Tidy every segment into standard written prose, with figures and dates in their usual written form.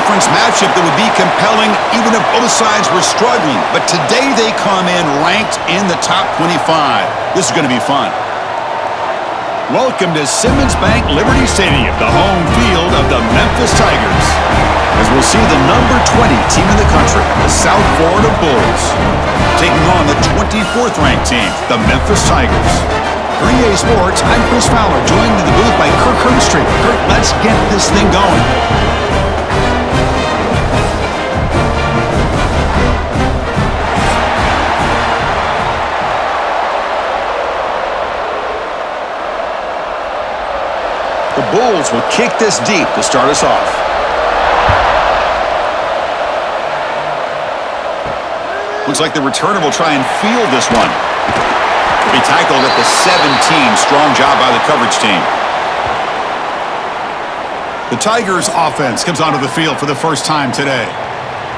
conference matchup that would be compelling even if both sides were struggling. But today they come in ranked in the top 25. This is going to be fun. Welcome to Simmons Bank Liberty Stadium, the home field of the Memphis Tigers. As we'll see the number 20 team in the country, the South Florida Bulls, taking on the 24th ranked team, the Memphis Tigers. 3A Sports, I'm Chris Fowler, joined in the booth by Kirk Herbstreit. Kirk, let's get this thing going. The Bulls will kick this deep to start us off. Looks like the returner will try and field this one. Be tackled at the 17. Strong job by the coverage team. The Tigers offense comes onto the field for the first time today.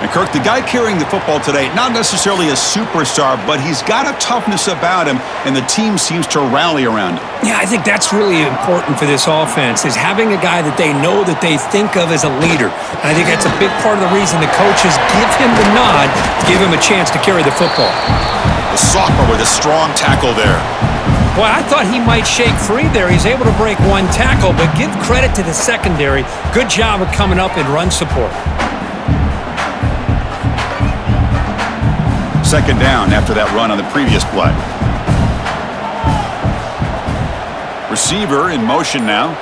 And Kirk, the guy carrying the football today, not necessarily a superstar, but he's got a toughness about him, and the team seems to rally around him. Yeah, I think that's really important for this offense, is having a guy that they know that they think of as a leader. And I think that's a big part of the reason the coaches give him the nod to give him a chance to carry the football. The sophomore with a strong tackle there. Boy, I thought he might shake free there. He's able to break one tackle, but give credit to the secondary. Good job of coming up in run support. Second down after that run on the previous play. Receiver in motion now.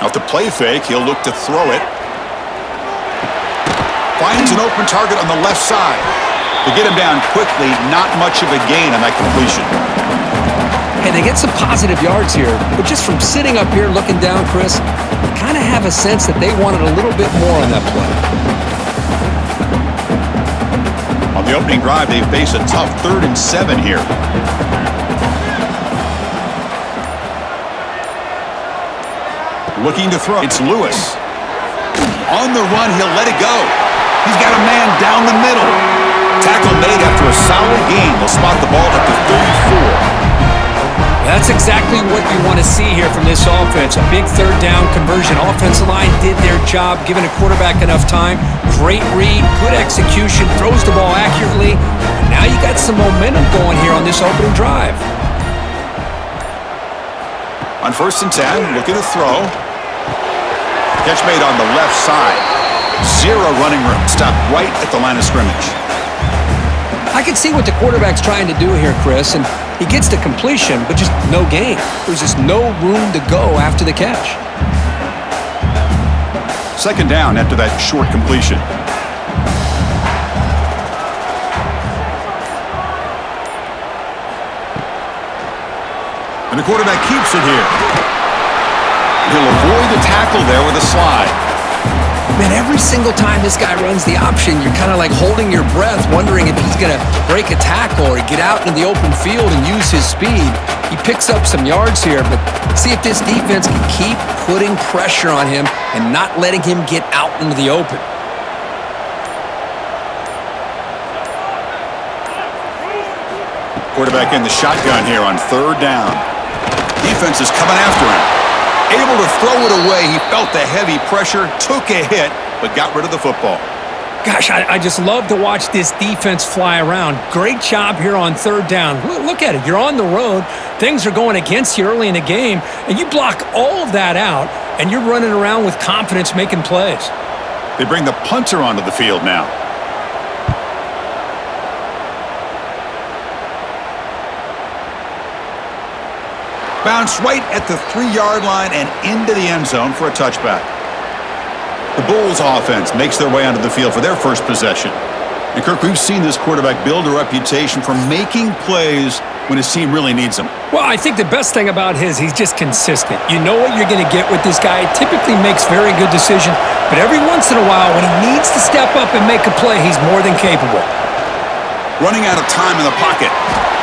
Off the play fake, he'll look to throw it. Finds an open target on the left side. To get him down quickly, not much of a gain on that completion. Hey, they get some positive yards here, but just from sitting up here looking down, Chris, I kind of have a sense that they wanted a little bit more on that play. On the opening drive, they face a tough 3rd and 7 here. Looking to throw. It's Lewis. On the run, he'll let it go. He's got a man down the middle. Tackle made after a solid gain. They'll spot the ball at the 34. That's exactly what you want to see here from this offense. A big 3rd down conversion. Offensive line did their job, giving a quarterback enough time. Great read, good execution, throws the ball accurately. Now you got some momentum going here on this opening drive. On 1st and 10, looking to throw. Catch made on the left side. Zero running room. Stopped right at the line of scrimmage. I can see what the quarterback's trying to do here, Chris, and he gets the completion, but just no gain. There's just no room to go after the catch. Second down after that short completion. And the quarterback keeps it here. He'll avoid the tackle there with a slide. Man, every single time this guy runs the option, you're kind of like holding your breath, wondering if he's going to break a tackle or get out into the open field and use his speed. He picks up some yards here, but see if this defense can keep putting pressure on him and not letting him get out into the open. Quarterback in the shotgun here on 3rd down. Defense is coming after him. Able to throw it away. He felt the heavy pressure, took a hit, but got rid of the football. Gosh, I just love to watch this defense fly around. Great job here on 3rd down. Look at it. You're on the road. Things are going against you early in the game, and you block all of that out, and you're running around with confidence making plays. They bring the punter onto the field now. Bounce right at the 3-yard line and into the end zone for a touchback. The Bulls offense makes their way onto the field for their first possession. And Kirk, we've seen this quarterback build a reputation for making plays when his team really needs him. Well, I think the best thing about he's just consistent. You know what you're going to get with this guy. He typically makes very good decisions, but every once in a while when he needs to step up and make a play, he's more than capable. Running out of time in the pocket.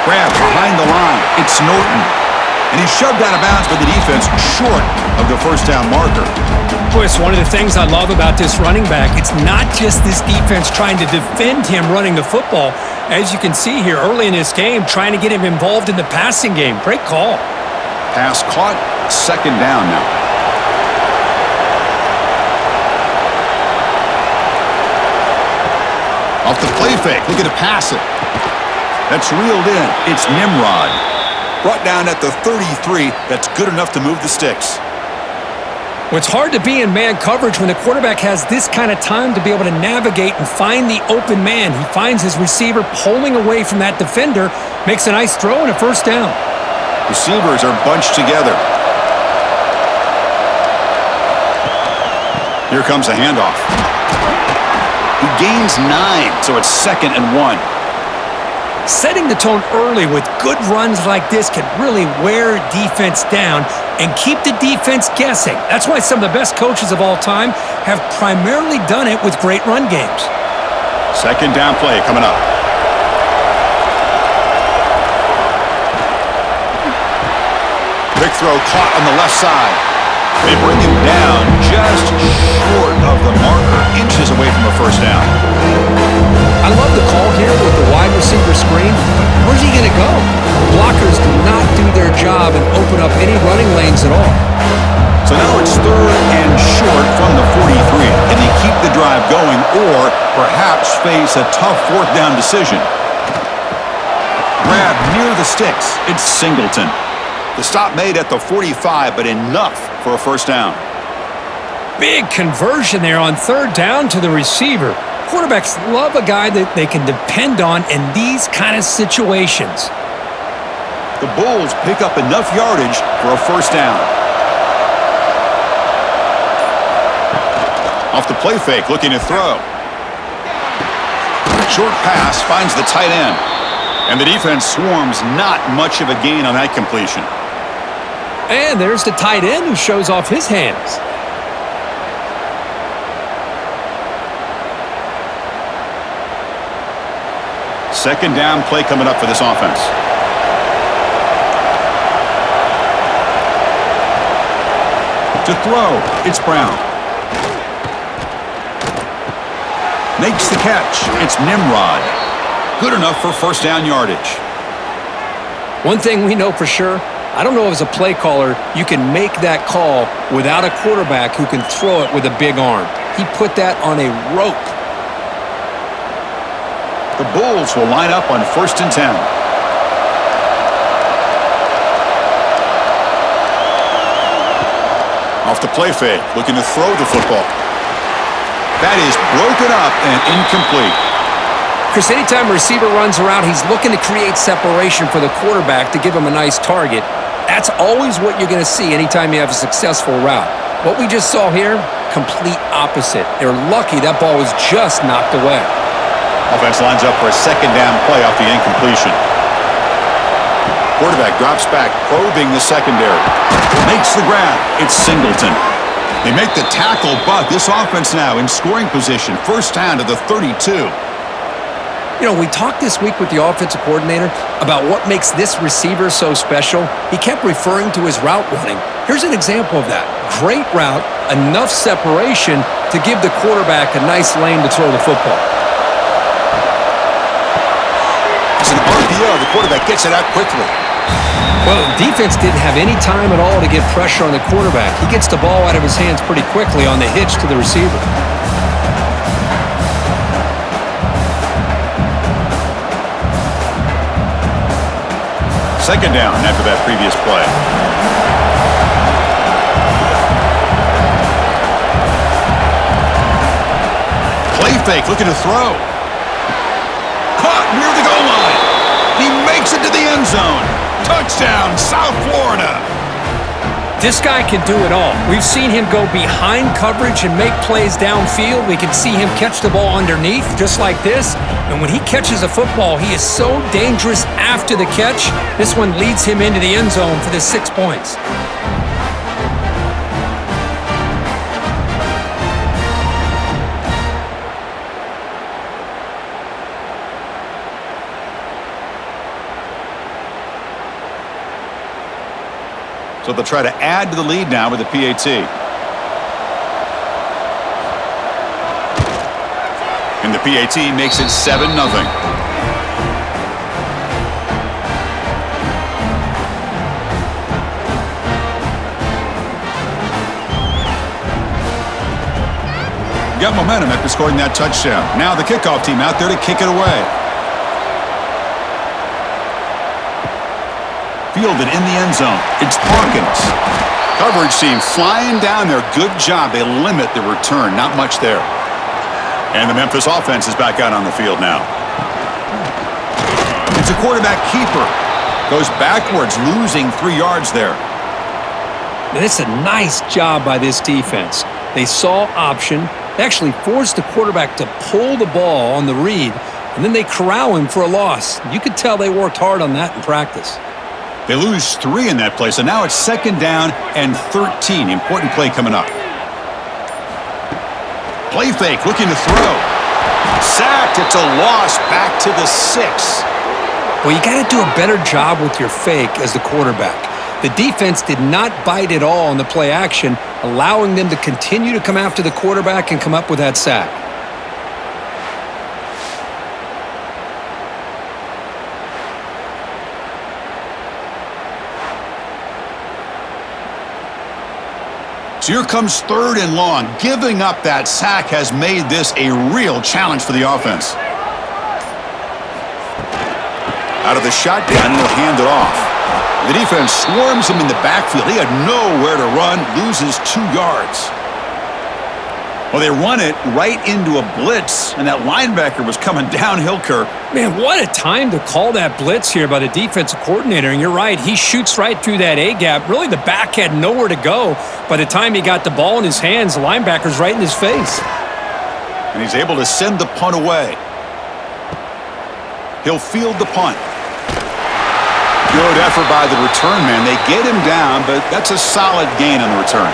Grab behind the line. It's Norton. And he's shoved out of bounds by the defense short of the 1st down marker. Boy, it's one of the things I love about this running back. It's not just this defense trying to defend him running the football. As you can see here early in this game, trying to get him involved in the passing game. Great call. Pass caught. 2nd down now. Off the play fake, looking to pass it. That's reeled in. It's Nimrod. Brought down at the 33. That's good enough to move the sticks. Well, it's hard to be in man coverage when the quarterback has this kind of time to be able to navigate and find the open man. He finds his receiver pulling away from that defender, makes a nice throw and a first down. Receivers are bunched together. Here comes a handoff. He gains 9, so it's 2nd and 1. Setting the tone early with good runs like this can really wear defense down and keep the defense guessing. That's why some of the best coaches of all time have primarily done it with great run games. 2nd down play coming up. Quick throw caught on the left side. They bring him down just short of the marker, inches away from a first down. I love the call here with the wide receiver screen, but where's he going to go? The blockers do not do their job and open up any running lanes at all. So now it's 3rd and short from the 43. Can they keep the drive going or perhaps face a tough 4th down decision? Grab near the sticks. It's Singleton. The stop made at the 45, but enough for a first down. Big conversion there on 3rd down to the receiver. Quarterbacks love a guy that they can depend on in these kind of situations. The Bulls pick up enough yardage for a first down. Off the play fake, looking to throw. Short pass finds the tight end. And the defense swarms, not much of a gain on that completion. And there's the tight end who shows off his hands. Second down play coming up for this offense. To throw, it's Brown. Makes the catch. It's Nimrod. Good enough for first down yardage. One thing we know for sure, I don't know if as a play caller you can make that call without a quarterback who can throw it with a big arm. He put that on a rope. The Bulls will line up on 1st and 10. Off the play fake, looking to throw the football. That is broken up and incomplete. Chris, anytime a receiver runs around, he's looking to create separation for the quarterback to give him a nice target. That's always what you're going to see anytime you have a successful route. What we just saw here, complete opposite. They're lucky that ball was just knocked away. Offense lines up for a second down play off the incompletion. Quarterback drops back, probing the secondary. Makes the grab. It's Singleton. They make the tackle, but this offense now in scoring position. First down to the 32. You know, we talked this week with the offensive coordinator about what makes this receiver so special. He kept referring to his route running. Here's an example of that. Great route, enough separation to give the quarterback a nice lane to throw the football. It's an RPO. The quarterback gets it out quickly. Well, the defense didn't have any time at all to get pressure on the quarterback. He gets the ball out of his hands pretty quickly on the hitch to the receiver. Second down after that previous play. Play fake, looking to throw. Caught near the goal line. He makes it to the end zone. Touchdown, South Florida. This guy can do it all. We've seen him go behind coverage and make plays downfield. We can see him catch the ball underneath, just like this. And when he catches a football, he is so dangerous after the catch. This one leads him into the end zone for the 6 points. So they'll try to add to the lead now with the PAT. And the PAT makes it 7-0. Got momentum after scoring that touchdown. Now the kickoff team out there to kick it away. Fielded in the end zone. It's Hawkins. Coverage team flying down there. Good job. They limit the return. Not much there. And the Memphis offense is back out on the field now. It's a quarterback keeper. Goes backwards, losing 3 yards there. It's a nice job by this defense. They saw option. They actually forced the quarterback to pull the ball on the read, and then they corral him for a loss. You could tell they worked hard on that in practice. They lose 3 in that play, so now it's 2nd down and 13. Important play coming up. Play fake, looking to throw. Sacked, it's a loss, back to the 6. Well, you got to do a better job with your fake as the quarterback. The defense did not bite at all on the play action, allowing them to continue to come after the quarterback and come up with that sack. So here comes 3rd and long. Giving up that sack has made this a real challenge for the offense. Out of the shotgun, he'll hand it off. The defense swarms him in the backfield. He had nowhere to run, loses 2 yards. Well, they run it right into a blitz, and that linebacker was coming downhill, Kirk. Man, what a time to call that blitz here by the defensive coordinator. And you're right, he shoots right through that A-gap. Really, the back had nowhere to go. By the time he got the ball in his hands, the linebacker's right in his face. And he's able to send the punt away. He'll field the punt. Good effort by the return man. They get him down, but that's a solid gain on the return.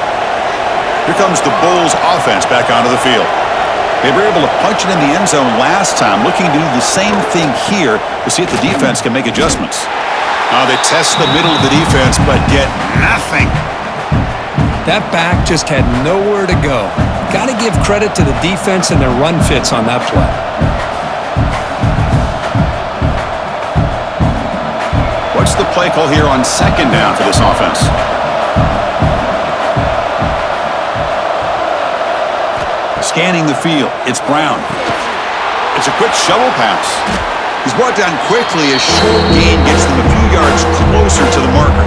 Here comes the Bulls offense back onto the field. They were able to punch it in the end zone last time, looking to do the same thing here to see if the defense can make adjustments. They test the middle of the defense, but get nothing. That back just had nowhere to go. Got to give credit to the defense and their run fits on that play. What's the play call here on 2nd down for this offense? Scanning the field, it's Brown. It's a quick shovel pass. He's brought down quickly. A short gain gets them a few yards closer to the marker.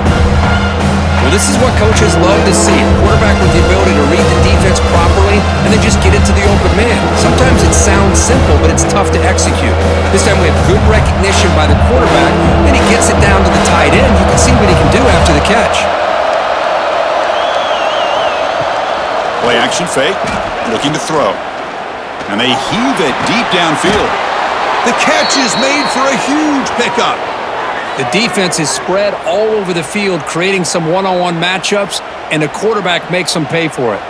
Well, this is what coaches love to see. A quarterback with the ability to read the defense properly and then just get it to the open man. Sometimes it sounds simple, but it's tough to execute. This time we have good recognition by the quarterback, and he gets it down to the tight end. You can see what he can do after the catch. Play action fake, looking to throw. And they heave it deep downfield. The catch is made for a huge pickup. The defense is spread all over the field, creating some one-on-one matchups, and the quarterback makes them pay for it.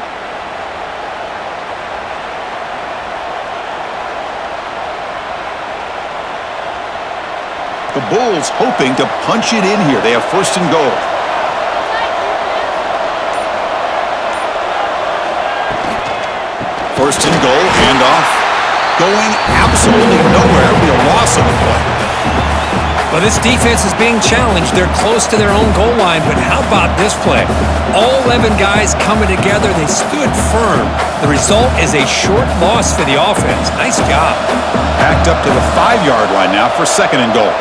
The Bulls hoping to punch it in here. They have 1st and goal. First and goal, handoff. Going absolutely nowhere. It'll be a loss of the play. Well, this defense is being challenged. They're close to their own goal line, but how about this play? All 11 guys coming together. They stood firm. The result is a short loss for the offense. Nice job. Backed up to the 5-yard line now for 2nd and goal.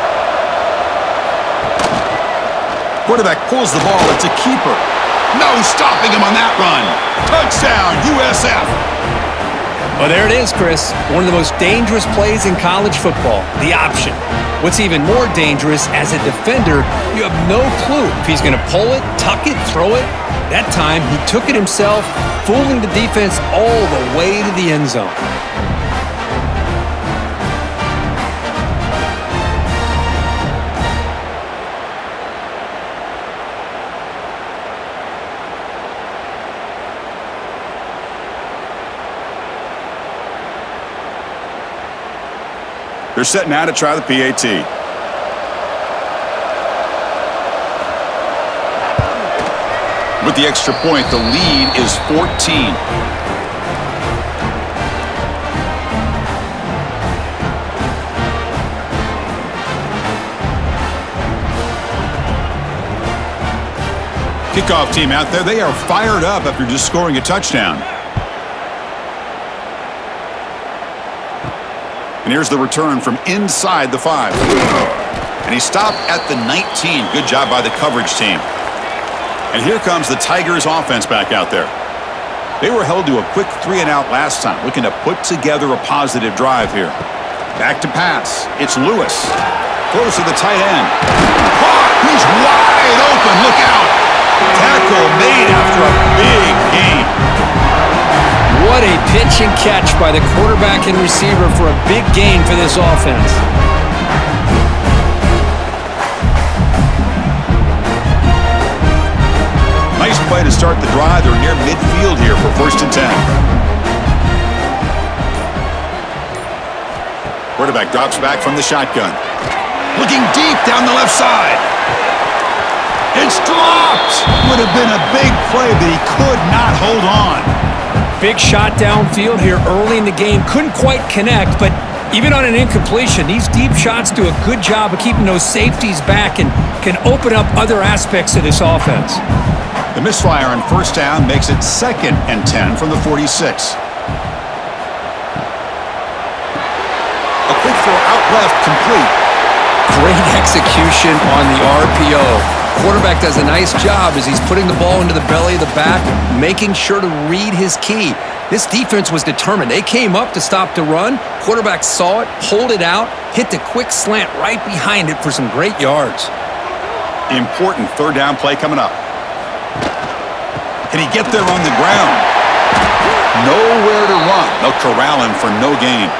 Quarterback pulls the ball. It's a keeper. No stopping him on that run. Touchdown, USF. Well, there it is, Chris. One of the most dangerous plays in college football, the option. What's even more dangerous, as a defender, you have no clue if he's going to pull it, tuck it, throw it. That time, he took it himself, fooling the defense all the way to the end zone. They're set now to try the PAT. With the extra point, the lead is 14. Kickoff team out there. They are fired up after just scoring a touchdown. And here's the return from inside the 5. And he stopped at the 19. Good job by the coverage team. And here comes the Tigers offense back out there. They were held to a quick 3-and-out last time, looking to put together a positive drive here. Back to pass. It's Lewis. Throws to the tight end. Caught! He's wide open. Look out! Tackle made after a big gain. What a pitch and catch by the quarterback and receiver for a big gain for this offense. Nice play to start the drive. They're near midfield here for 1st and 10. Quarterback drops back from the shotgun. Looking deep down the left side. It's dropped. Would have been a big play, but he could not hold on. Big shot downfield here early in the game. Couldn't quite connect, but even on an incompletion, these deep shots do a good job of keeping those safeties back and can open up other aspects of this offense. The misfire on 1st down makes it 2nd and 10 from the 46. A quick throw out left, complete. Great execution on the RPO. Quarterback does a nice job as he's putting the ball into the belly of the back, making sure to read his key. This defense was determined. They came up to stop the run. Quarterback saw it, pulled it out, hit the quick slant right behind it for some great yards. Important 3rd down play coming up. Can he get there on the ground? Nowhere to run. They'll corral him for no gain.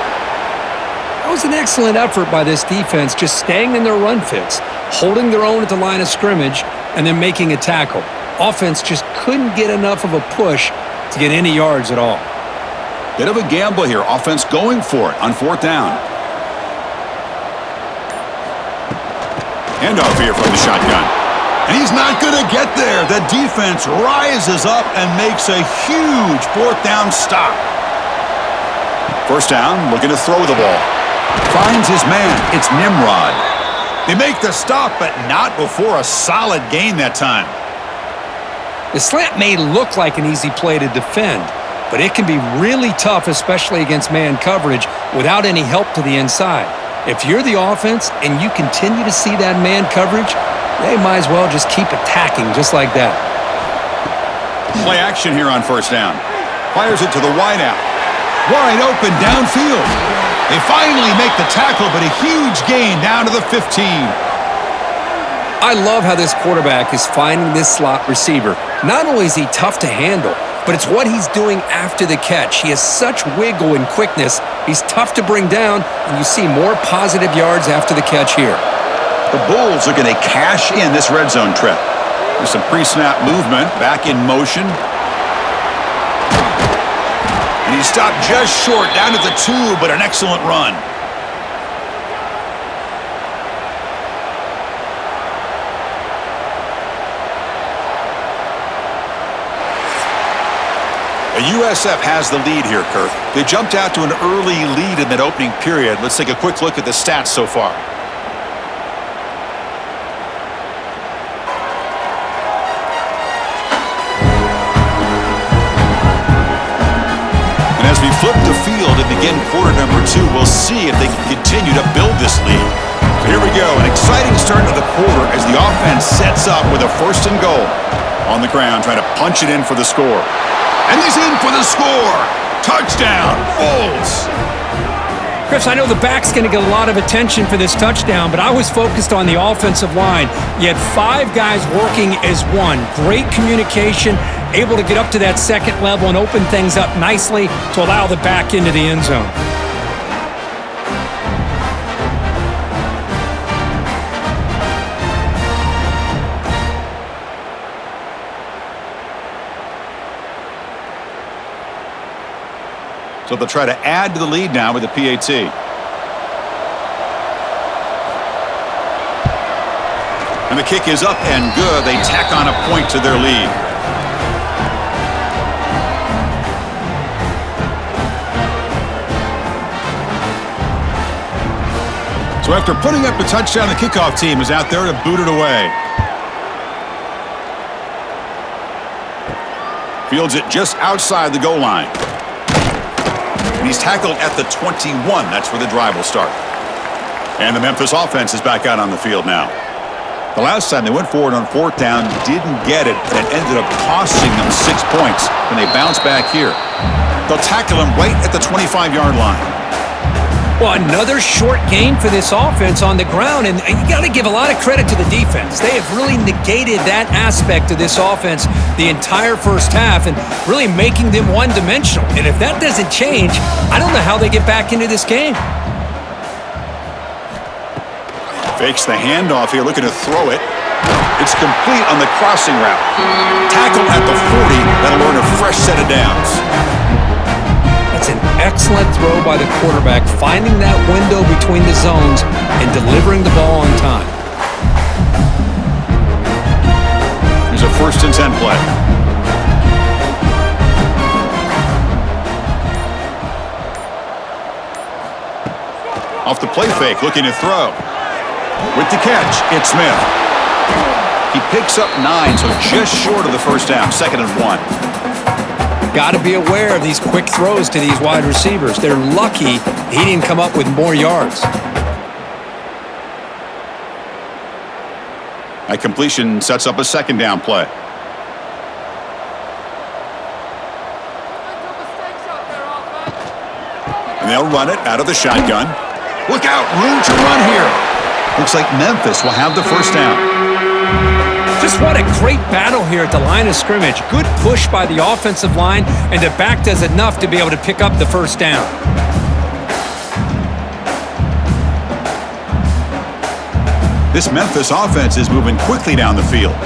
That was an excellent effort by this defense, just staying in their run fits, holding their own at the line of scrimmage, and then making a tackle. Offense just couldn't get enough of a push to get any yards at all. Bit of a gamble here. Offense going for it on 4th down. Handoff here from the shotgun. And he's not going to get there. The defense rises up and makes a huge 4th down stop. 1st down, looking to throw the ball. Finds his man. It's Nimrod. They make the stop, but not before a solid gain that time. The slant may look like an easy play to defend, but it can be really tough, especially against man coverage, without any help to the inside. If you're the offense and you continue to see that man coverage, they might as well just keep attacking just like that. Play action here on 1st down. Fires it to the wideout. Wide open downfield. They finally make the tackle, but a huge gain down to the 15. I love how this quarterback is finding this slot receiver. Not only is he tough to handle, but it's what he's doing after the catch. He has such wiggle and quickness. He's tough to bring down, and you see more positive yards after the catch here. The Bulls are going to cash in this red zone trip. There's some pre-snap movement, back in motion. And he stopped just short, down to the 2, but an excellent run. USF has the lead here, Kirk. They jumped out to an early lead in that opening period. Let's take a quick look at the stats so far. And as we flip the field and begin quarter number 2, we'll see if they can continue to build this lead. So here we go, an exciting start to the quarter as the offense sets up with a 1st and goal. On the ground, trying to punch it in for the score. And he's in for the score. Touchdown, Bulls. Chris, I know the back's going to get a lot of attention for this touchdown, but I was focused on the offensive line. You had 5 guys working as one. Great communication, able to get up to that 2nd level and open things up nicely to allow the back into the end zone. So they'll try to add to the lead now with the PAT. And the kick is up and good. They tack on a point to their lead. So after putting up a touchdown, the kickoff team is out there to boot it away. Fields it just outside the goal line. and he's tackled at the 21. That's where the drive will start. And the Memphis offense is back out on the field now. The last time they went forward on fourth down, didn't get it, and it ended up costing them 6 points when they bounce back here. They'll tackle him right at the 25-yard line. Well, another short gain for this offense on the ground, and you got to give a lot of credit to the defense. They have really negated that aspect of this offense the entire first half and really making them one-dimensional. And if that doesn't change, I don't know how they get back into this game. Fakes the handoff here, looking to throw it. It's complete on the crossing route. Tackle at the 40. That'll earn a fresh set of downs. That's an excellent throw by the quarterback, finding that window between the zones and delivering the ball on time. Here's a 1st and 10 play. Off the play fake, looking to throw. With the catch, it's Smith. He picks up 9, so just short of the first down, 2nd and 1. Got to be aware of these quick throws to these wide receivers. They're lucky he didn't come up with more yards. That completion sets up a 2nd down play. And they'll run it out of the shotgun. Look out, room to run here. Looks like Memphis will have the 1st down. Just what a great battle here at the line of scrimmage. Good push by the offensive line, and the back does enough to be able to pick up the 1st down. This Memphis offense is moving quickly down the field.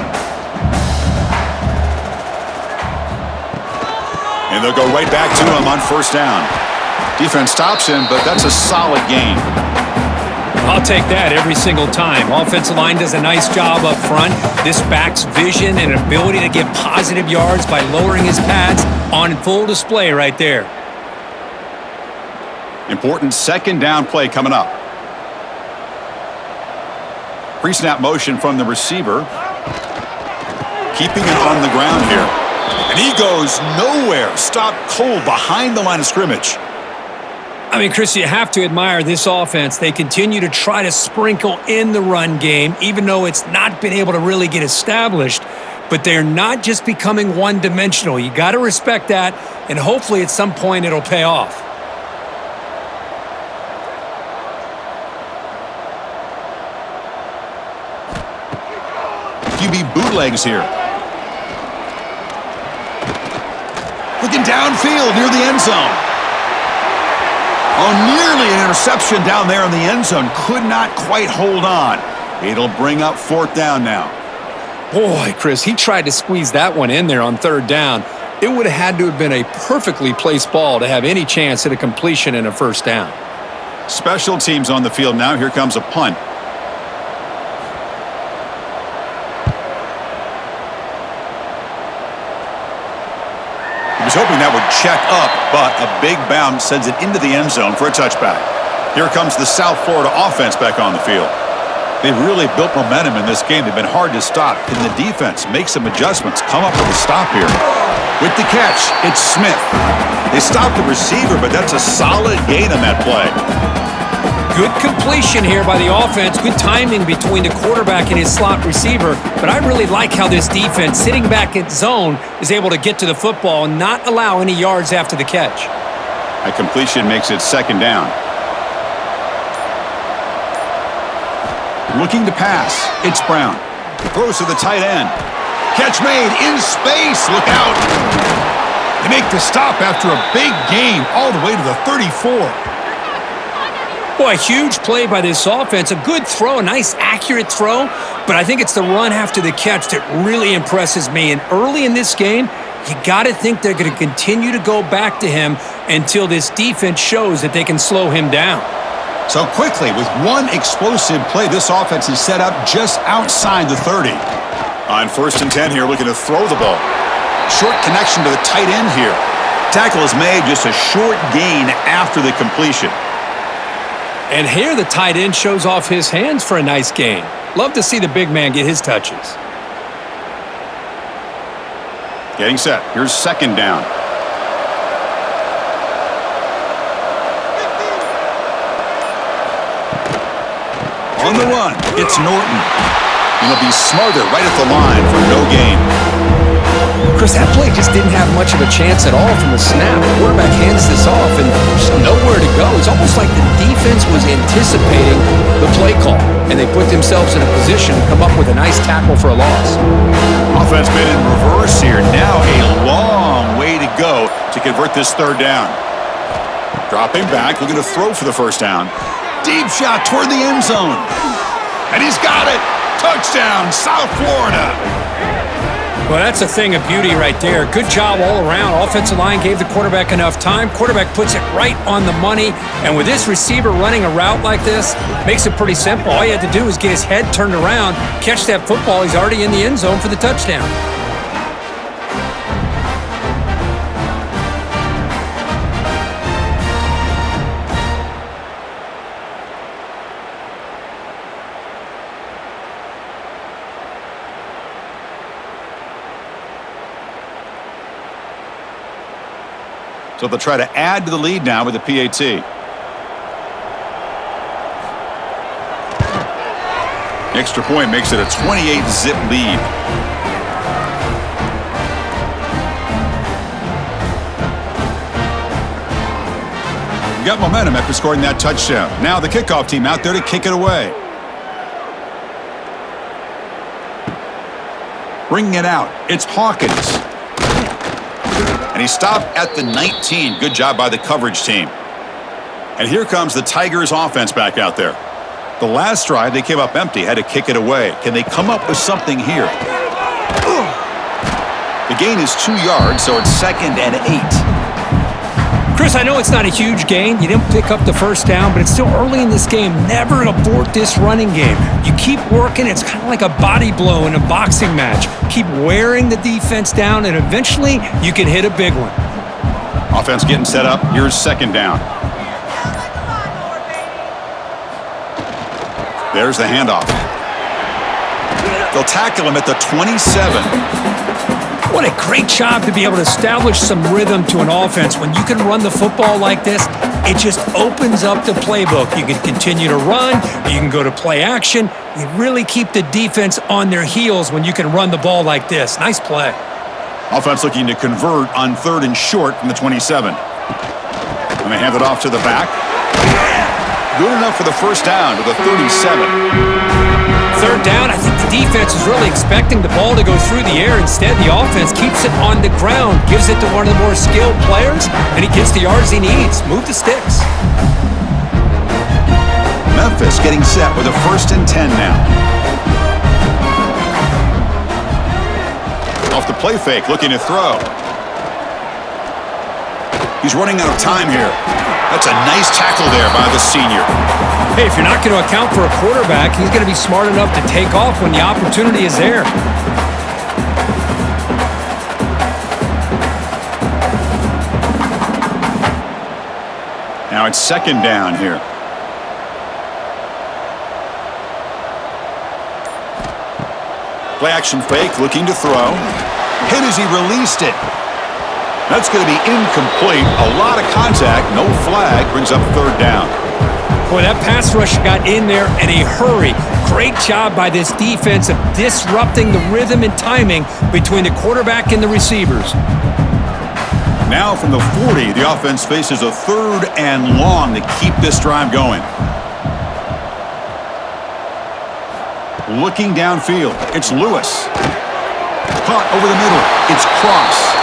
And they'll go right back to him on 1st down. Defense stops him, but that's a solid gain. I'll take that every single time. Offensive line does a nice job up front. This back's vision and ability to get positive yards by lowering his pads on full display right there. Important 2nd down play coming up. Pre-snap motion from the receiver. Keeping it on the ground here. And he goes nowhere. Stopped cold behind the line of scrimmage. I mean, Chris, you have to admire this offense. They continue to try to sprinkle in the run game, even though it's not been able to really get established. But they're not just becoming one-dimensional. You got to respect that, and hopefully at some point it'll pay off. QB bootlegs here. Looking downfield near the end zone. Oh, nearly an interception down there in the end zone. Could not quite hold on. It'll bring up 4th down now. Boy, Chris, he tried to squeeze that one in there on 3rd down. It would have had to have been a perfectly placed ball to have any chance at a completion and a 1st down. Special teams on the field now. Here comes a punt. He was hoping that would check up, but a big bounce sends it into the end zone for a touchback. Here comes the South Florida offense back on the field. They've really built momentum in this game. They've been hard to stop. Can the defense make some adjustments, come up with a stop here? With the catch, it's Smith. They stopped the receiver, but that's a solid gain on that play. Good completion here by the offense. Good timing between the quarterback and his slot receiver. But I really like how this defense, sitting back in zone, is able to get to the football and not allow any yards after the catch. A completion makes it 2nd down. Looking to pass. It's Brown. Throws to the tight end. Catch made in space. Look out. They make the stop after a big gain all the way to the 34. Boy, a huge play by this offense. A good throw, a nice accurate throw, but I think it's the run after the catch that really impresses me. And early in this game, you got to think they're going to continue to go back to him until this defense shows that they can slow him down. So quickly, with one explosive play, this offense is set up just outside the 30. On 1st and 10 here, looking to throw the ball. Short connection to the tight end here. Tackle is made, just a short gain after the completion. And here the tight end shows off his hands for a nice gain. Love to see the big man get his touches. Getting set. Here's 2nd down. On the run, it's Norton. And he'll be smarter right at the line for no gain. Chris, that play just didn't have much of a chance at all from the snap. The quarterback hands this off and there's nowhere to go. It's almost like the defense was anticipating the play call, and they put themselves in a position to come up with a nice tackle for a loss. Offense been in reverse here. Now a long way to go to convert this third down. Dropping back, looking to throw for the first down. Deep shot toward the end zone. And he's got it. Touchdown, South Florida. Well, that's a thing of beauty right there. Good job all around. Offensive line gave the quarterback enough time. Quarterback puts it right on the money. And with this receiver running a route like this, makes it pretty simple. All you had to do was get his head turned around, catch that football. He's already in the end zone for the touchdown. So they'll try to add to the lead now with the PAT. Extra point makes it a 28-zip lead. We got momentum after scoring that touchdown. Now the kickoff team out there to kick it away. Bringing it out, it's Hawkins. And he stopped at the 19. Good job by the coverage team. And here comes the Tigers offense back out there. The last drive, they came up empty, had to kick it away. Can they come up with something here? The gain is 2 yards, so it's 2nd and 8. Chris, I know it's not a huge gain. You didn't pick up the first down, but it's still early in this game. Never abort this running game. You keep working. It's kind of like a body blow in a boxing match. Keep wearing the defense down, and eventually you can hit a big one. Offense getting set up. Here's 2nd down. There's the handoff. They'll tackle him at the 27. What a great job to be able to establish some rhythm to an offense. When you can run the football like this, it just opens up the playbook. You can continue to run. You can go to play action. You really keep the defense on their heels when you can run the ball like this. Nice play. Offense looking to convert on 3rd and short from the 27. And they hand it off to the back. Good enough for the first down to the 37. 3rd down, I think the defense is really expecting the ball to go through the air. Instead, the offense keeps it on the ground, gives it to one of the more skilled players, and he gets the yards he needs. Move the sticks. Memphis getting set with a 1st and 10 now. Off the play fake, looking to throw. He's running out of time here. That's a nice tackle there by the senior. Hey, if you're not going to account for a quarterback, he's going to be smart enough to take off when the opportunity is there. Now it's 2nd down here. Play action fake, looking to throw. Hit as he released it. That's going to be incomplete. A lot of contact, no flag, brings up 3rd down. Boy, that pass rush got in there in a hurry. Great job by this defense of disrupting the rhythm and timing between the quarterback and the receivers. Now from the 40, the offense faces a 3rd and long to keep this drive going. Looking downfield, it's Lewis. Caught over the middle, it's Cross.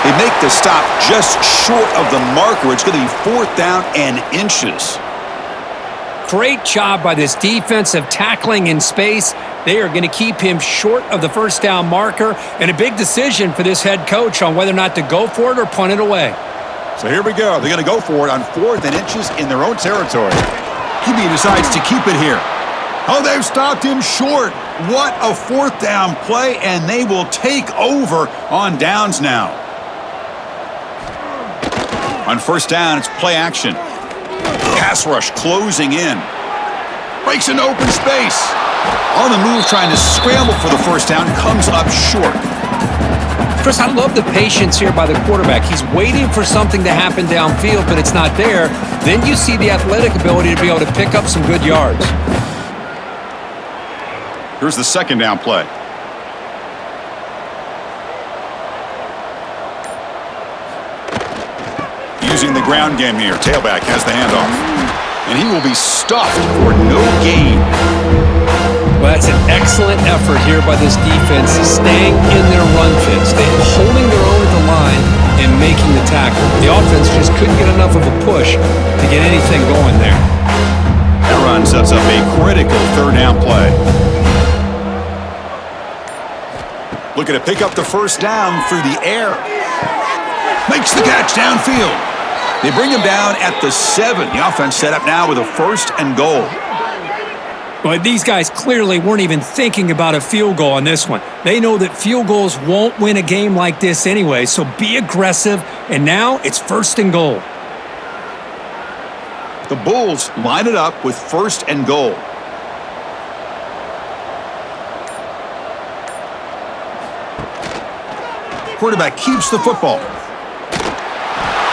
They make the stop just short of the marker. It's going to be 4th down and inches. Great job by this defensive tackling in space. They are going to keep him short of the 1st down marker, and a big decision for this head coach on whether or not to go for it or punt it away. So here we go. They're going to go for it on 4th and inches in their own territory. QB decides to keep it here. Oh, they've stopped him short. What a 4th down play, and they will take over on downs now. On 1st down, it's play action. Pass rush closing in. Breaks into open space. On the move, trying to scramble for the 1st down. Comes up short. Chris, I love the patience here by the quarterback. He's waiting for something to happen downfield, but it's not there. Then you see the athletic ability to be able to pick up some good yards. Here's the second down play. Using the ground game here. Tailback has the handoff. And he will be stuffed for no gain. Well, that's an excellent effort here by this defense, staying in their run fits. They're holding their own at the line and making the tackle. The offense just couldn't get enough of a push to get anything going there. That run sets up a critical third down play. Looking to pick up the first down through the air. Makes the catch downfield. They bring him down at the 7. The offense set up now with a first and goal. But these guys clearly weren't even thinking about a field goal on this one. They know that field goals won't win a game like this anyway, so be aggressive, and now it's first and goal. The Bulls line it up with first and goal. Quarterback keeps the football.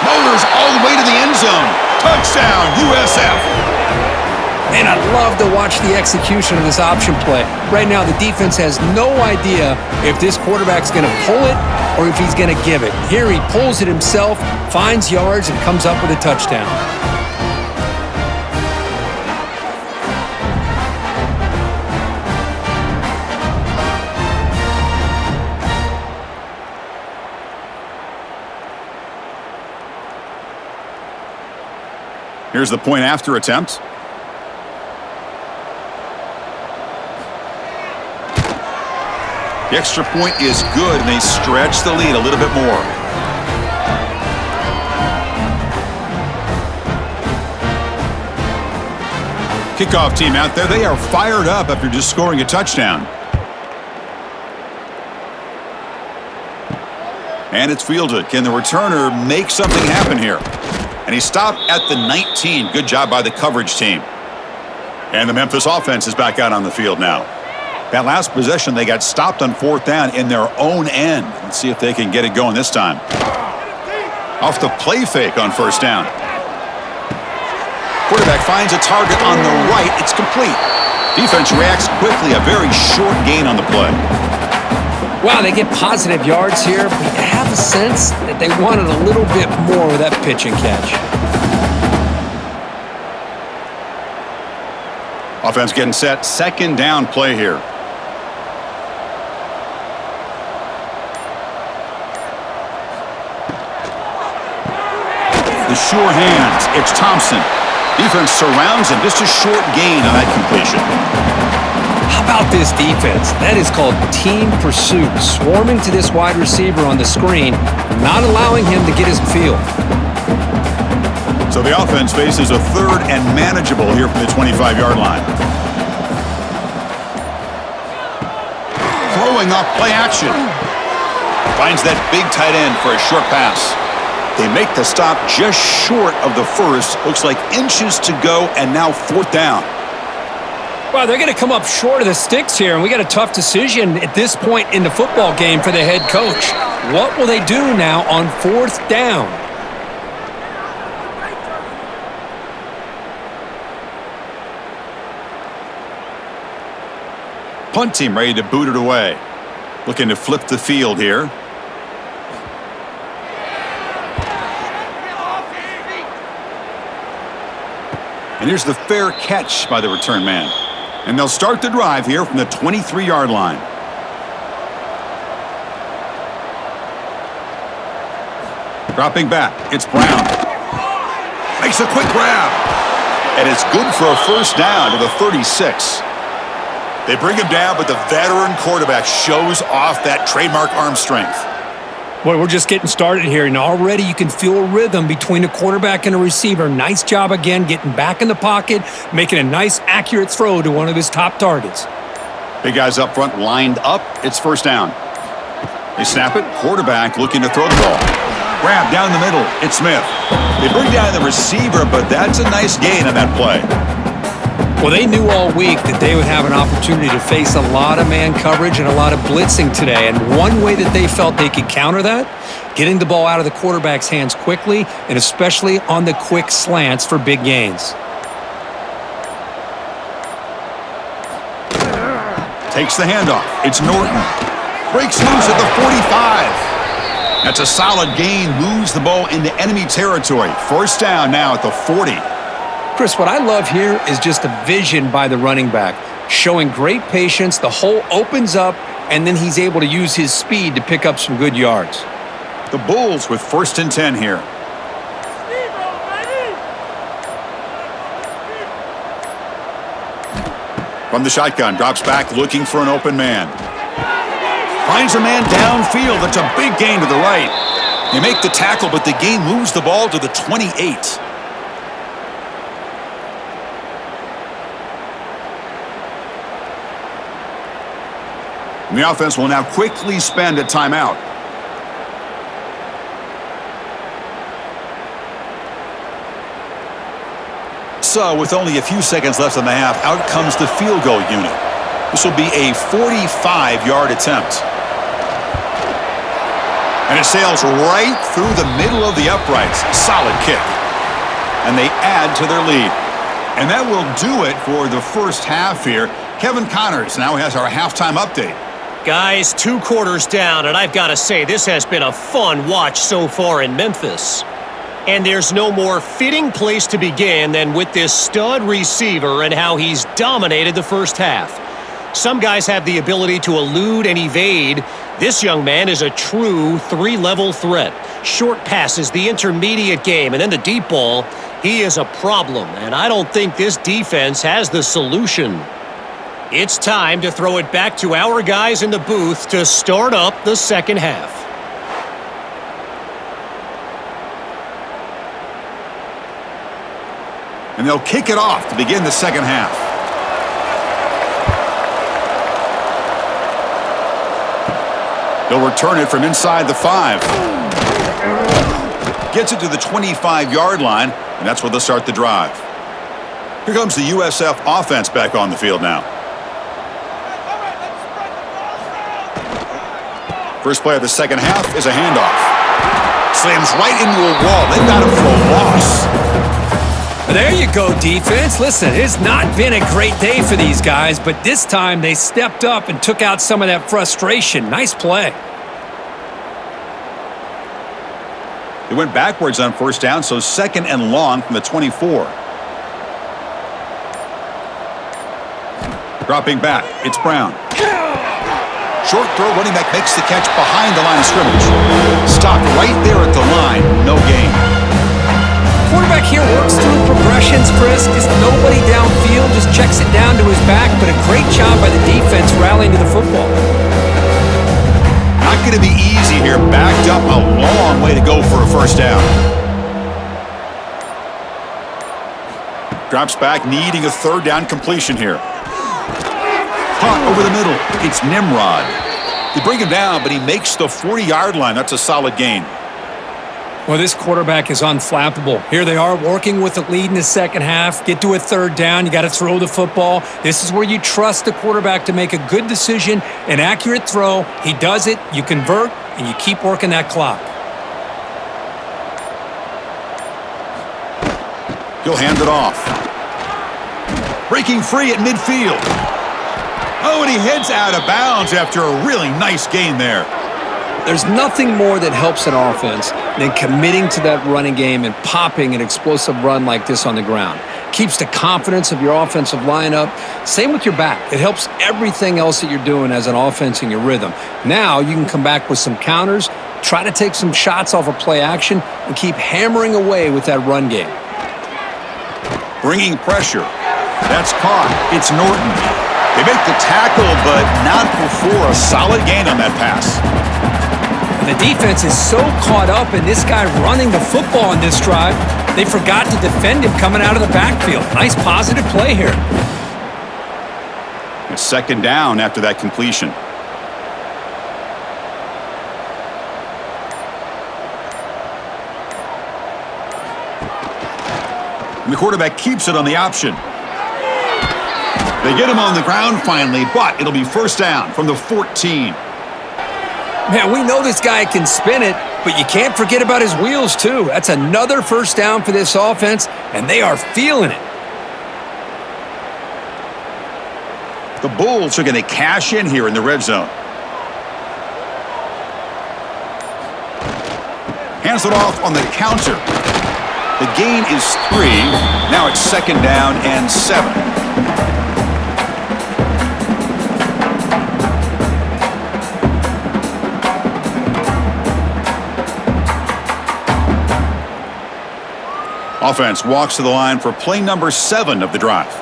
Motors all the way to the end zone. Touchdown, USF. And I love to watch the execution of this option play. Right now, the defense has no idea if this quarterback's going to pull it or if he's going to give it. Here he pulls it himself, finds yards, and comes up with a touchdown. Here's the point after attempt. The extra point is good, and they stretch the lead a little bit more. Kickoff team out there. They are fired up after just scoring a touchdown. And it's fielded. Can the returner make something happen here? And he stopped at the 19. Good job by the coverage team. And the Memphis offense is back out on the field now. That last possession, they got stopped on fourth down in their own end. Let's see if they can get it going this time. Off the play fake on first down. Quarterback finds a target on the right. It's complete. Defense reacts quickly. A very short gain on the play. Wow, they get positive yards here, but you have a sense that they wanted a little bit more with that pitch and catch. Offense getting set. Second down play here. The sure hands. It's Thompson. Defense surrounds him. Just a short gain on that completion. How about this defense? That is called team pursuit. Swarming to this wide receiver on the screen, not allowing him to get his field. So the offense faces a third and manageable here from the 25-yard line. Throwing off play action. Finds that big tight end for a short pass. They make the stop just short of the first. Looks like inches to go, and now fourth down. Well, they're going to come up short of the sticks here, and we got a tough decision at this point in the football game for the head coach. What will they do now on fourth down? Punt team ready to boot it away. Looking to flip the field here. And here's the fair catch by the return man. And they'll start the drive here from the 23-yard line. Dropping back, it's Brown. Makes a quick grab. And it's good for a first down to the 36. They bring him down, but the veteran quarterback shows off that trademark arm strength. Boy, we're just getting started here, and already you can feel a rhythm between a quarterback and a receiver. Nice job again getting back in the pocket, making a nice, accurate throw to one of his top targets. Big guys up front lined up. It's first down. They snap it. Quarterback looking to throw the ball. Grab down the middle. It's Smith. They bring down the receiver, but that's a nice gain on that play. Well, they knew all week that they would have an opportunity to face a lot of man coverage and a lot of blitzing today. And one way that they felt they could counter that, getting the ball out of the quarterback's hands quickly, and especially on the quick slants for big gains. Takes the handoff. It's Norton. Breaks loose at the 45. That's a solid gain. Moves the ball into enemy territory. First down now at the 40. Chris, what I love here is just the vision by the running back, showing great patience. The hole opens up, and then he's able to use his speed to pick up some good yards. The Bulls with 1st and 10 here. From the shotgun, drops back looking for an open man. Finds a man downfield. That's a big gain to the right. They make the tackle, but the gain moves the ball to the 28. And the offense will now quickly spend a timeout. So, with only a few seconds left in the half, out comes the field goal unit. This will be a 45-yard attempt. And it sails right through the middle of the uprights. Solid kick. And they add to their lead. And that will do it for the first half here. Kevin Connors now has our halftime update. Guys, 2 quarters down, and I've got to say, this has been a fun watch so far in Memphis. And there's no more fitting place to begin than with this stud receiver and how he's dominated the first half. Some guys have the ability to elude and evade. This young man is a true 3-level threat. Short passes, the intermediate game, and then the deep ball. He is a problem, and I don't think this defense has the solution. It's time to throw it back to our guys in the booth to start up the second half. And they'll kick it off to begin the second half. They'll return it from inside the 5. Gets it to the 25-yard line, and that's where they'll start the drive. Here comes the USF offense back on the field now. First play of the second half is a handoff. Slams right into a wall. They've got him for a loss. There you go, defense. Listen, it's not been a great day for these guys, but this time they stepped up and took out some of that frustration. Nice play. They went backwards on first down, so 2nd and long from the 24. Dropping back, it's Brown. Short throw, running back makes the catch behind the line of scrimmage. Stopped right there at the line, no gain. Quarterback here works through progressions, Chris. Just nobody downfield, just checks it down to his back, but a great job by the defense rallying to the football. Not going to be easy here. Backed up a long way to go for a first down. Drops back, needing a 3rd down completion here. Punt over the middle. It's Nimrod. They bring him down, but he makes the 40-yard line. That's a solid gain. Well, this quarterback is unflappable. Here they are working with the lead in the second half. Get to a 3rd down. You got to throw the football. This is where you trust the quarterback to make a good decision, an accurate throw. He does it. You convert, and you keep working that clock. He'll hand it off. Breaking free at midfield. Oh, and he heads out of bounds after a really nice gain there. There's nothing more that helps an offense than committing to that running game and popping an explosive run like this on the ground. Keeps the confidence of your offensive lineup. Same with your back. It helps everything else that you're doing as an offense in your rhythm. Now you can come back with some counters, try to take some shots off of play action, and keep hammering away with that run game. Bringing pressure. That's caught. It's Norton. They make the tackle, but not before a solid gain on that pass. The defense is so caught up in this guy running the football on this drive, they forgot to defend him coming out of the backfield. Nice positive play here. It's 2nd down after that completion. And the quarterback keeps it on the option. They get him on the ground finally, but it'll be first down from the 14. Man, we know this guy can spin it, but you can't forget about his wheels, too. That's another first down for this offense, and they are feeling it. The Bulls are going to cash in here in the red zone. Hands it off on the counter. The gain is 3. Now it's 2nd down and 7. Offense walks to the line for play number 7 of the drive.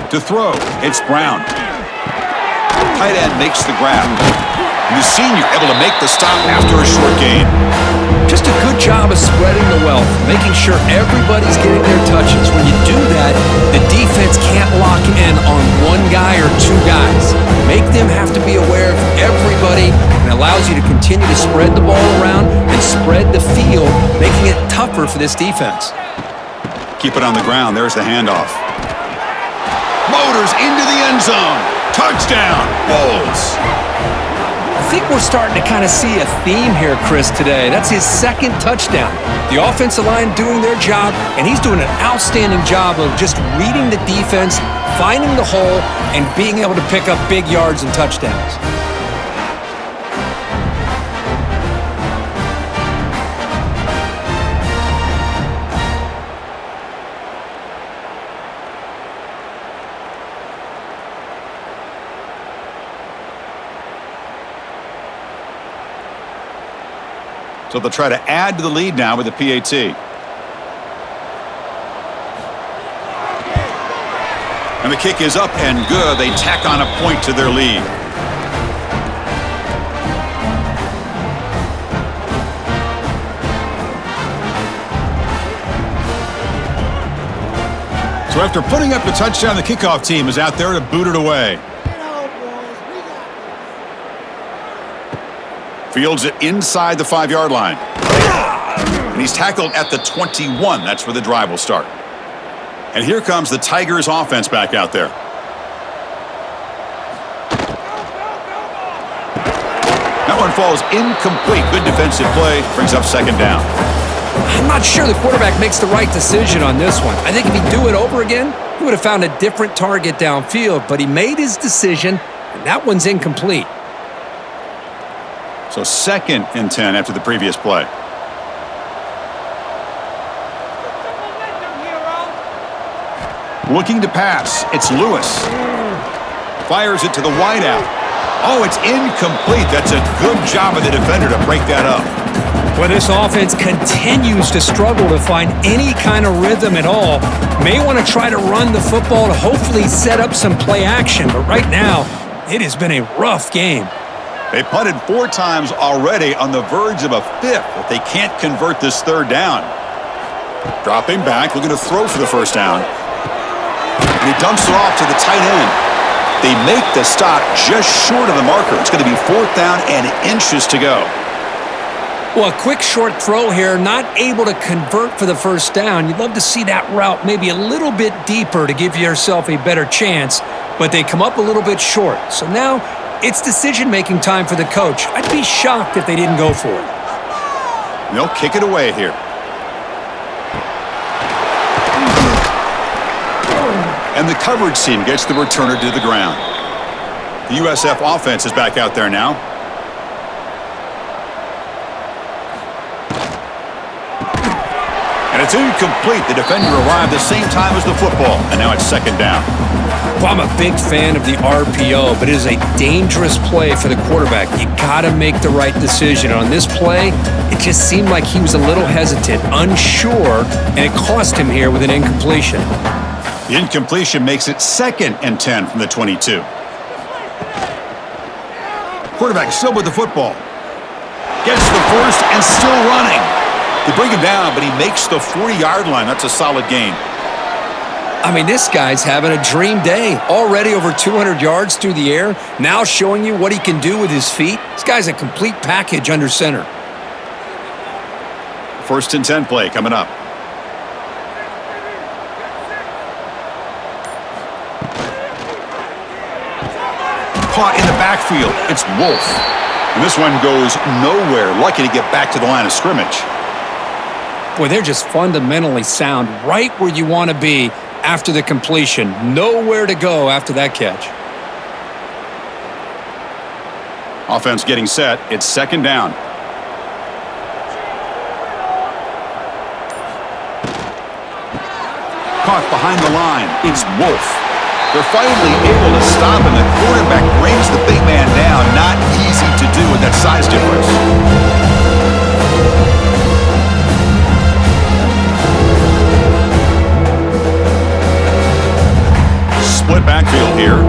To throw, it's Brown. Tight end makes the grab. And the senior able to make the stop after a short gain. Just a good job of spreading the wealth, making sure everybody's getting their touches. When you do that, the defense can't lock in on one guy or two guys. Make them have to be aware of everybody, and allows you to continue to spread the ball around and spread the field, making it tougher for this defense. Keep it on the ground. There's the handoff. Motors into the end zone. Touchdown, Bulls. I think we're starting to kind of see a theme here, Chris, today. That's his 2nd touchdown. The offensive line doing their job, and he's doing an outstanding job of just reading the defense, finding the hole, and being able to pick up big yards and touchdowns. So they'll try to add to the lead now with the PAT. And the kick is up and good. They tack on a point to their lead. So after putting up the touchdown, the kickoff team is out there to boot it away. Fields it inside the 5-yard line. And he's tackled at the 21. That's where the drive will start. And here comes the Tigers offense back out there. That one falls incomplete. Good defensive play. Brings up 2nd down. I'm not sure the quarterback makes the right decision on this one. I think if he'd do it over again, he would have found a different target downfield, but he made his decision, and that one's incomplete. So 2nd and 10 after the previous play. Looking to pass. It's Lewis. Fires it to the wideout. Oh, it's incomplete. That's a good job of the defender to break that up. Well, this offense continues to struggle to find any kind of rhythm at all. May want to try to run the football to hopefully set up some play action, but right now, it has been a rough game. They punted 4 times already, on the verge of a 5th if they can't convert this 3rd down. Dropping back, looking to throw for the 1st down. And he dumps it off to the tight end. They make the stop just short of the marker. It's going to be 4th down and inches to go. Well, a quick short throw here, not able to convert for the 1st down. You'd love to see that route maybe a little bit deeper to give yourself a better chance, but they come up a little bit short. So now it's decision-making time for the coach. I'd be shocked if they didn't go for it. They'll kick it away here. And the coverage team gets the returner to the ground. The USF offense is back out there now. And it's incomplete. The defender arrived the same time as the football, and now it's 2nd down. Well, I'm a big fan of the RPO, but it is a dangerous play for the quarterback. You got to make the right decision. On this play, it just seemed like he was a little hesitant, unsure, and it cost him here with an incompletion. The incompletion makes it 2nd and 10 from the 22. Quarterback still with the football. Gets the 1st and still running. They bring him down, but he makes the 40-yard line. That's a solid gain. I mean, this guy's having a dream day. Already over 200 yards through the air, now showing you what he can do with his feet. This guy's a complete package under center. 1st and 10 play coming up. Caught in the backfield. It's Wolf. And this one goes nowhere. Lucky to get back to the line of scrimmage. Boy, they're just fundamentally sound, right where you want to be. after the completion. Nowhere to go after that catch. Offense getting set. It's second down. Caught behind the line. It's Wolf. They're finally able to stop him. The quarterback brings the big man down. Not easy to do with that size difference. Split backfield here.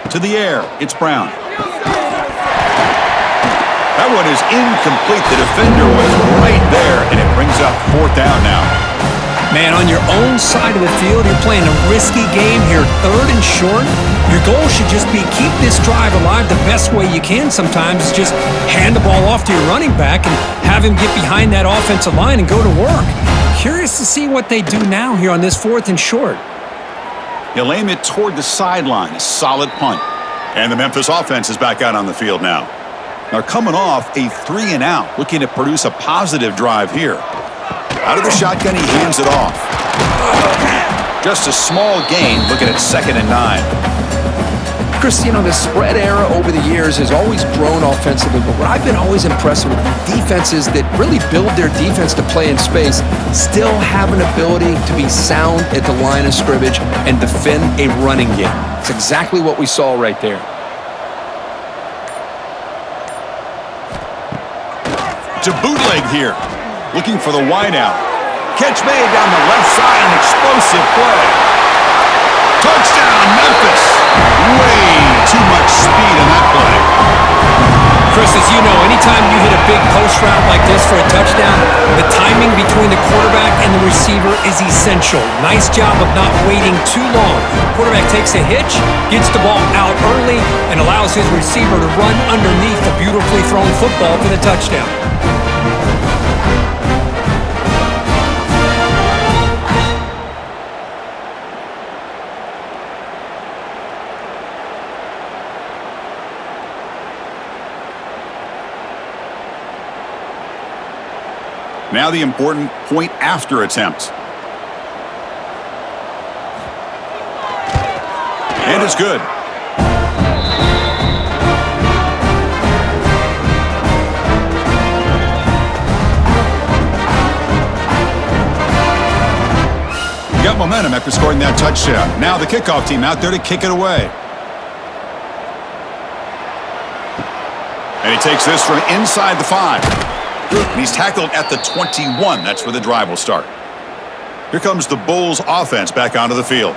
To the air. It's Brown. That one is incomplete. The defender was right there, and it brings up fourth down now. Man, on your own side of the field, you're playing a risky game here, third and short. Your goal should just be keep this drive alive the best way you can sometimes. Is just hand the ball off to your running back and have him get behind that offensive line and go to work. Curious to see what they do now here on this fourth and short. He'll aim it toward the sideline. A solid punt. And the Memphis offense is back out on the field now. They're coming off a 3-and-out, looking to produce a positive drive here. Out of the shotgun, he hands it off. Just a small gain, looking at 2nd and 9. Chris, you know, the spread era over the years has always grown offensively, but what I've been always impressed with defenses that really build their defense to play in space still have an ability to be sound at the line of scrimmage and defend a running game. It's exactly what we saw right there. To bootleg here, looking for the wideout. Catch made down the left side, an explosive play. Touchdown, Memphis. Way too much speed in that play. Chris, as you know, anytime you hit a big post route like this for a touchdown, the timing between the quarterback and the receiver is essential. Nice job of not waiting too long. Quarterback takes a hitch, gets the ball out early, and allows his receiver to run underneath the beautifully thrown football for the touchdown. Now the important point after attempt. And it's good. Got momentum after scoring that touchdown. Now the kickoff team out there to kick it away. And he takes this from inside the 5. And he's tackled at the 21. That's where the drive will start. Here comes the Bulls offense back onto the field.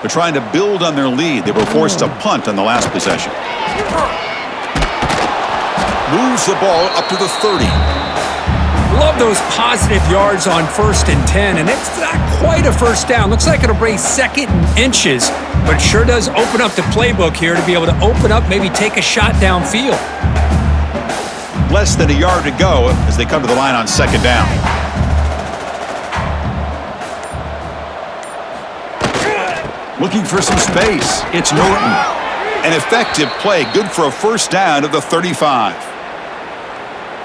They're trying to build on their lead. They were forced to punt on the last possession. Moves the ball up to the 30. Love those positive yards on 1st and 10, and it's not quite a first down. Looks like it'll bring 2nd and inches, but it sure does open up the playbook here to be able to open up, maybe take a shot downfield. Less than a yard to go as they come to the line on 2nd down. Looking for some space. It's Norton. An effective play, good for a first down of the 35.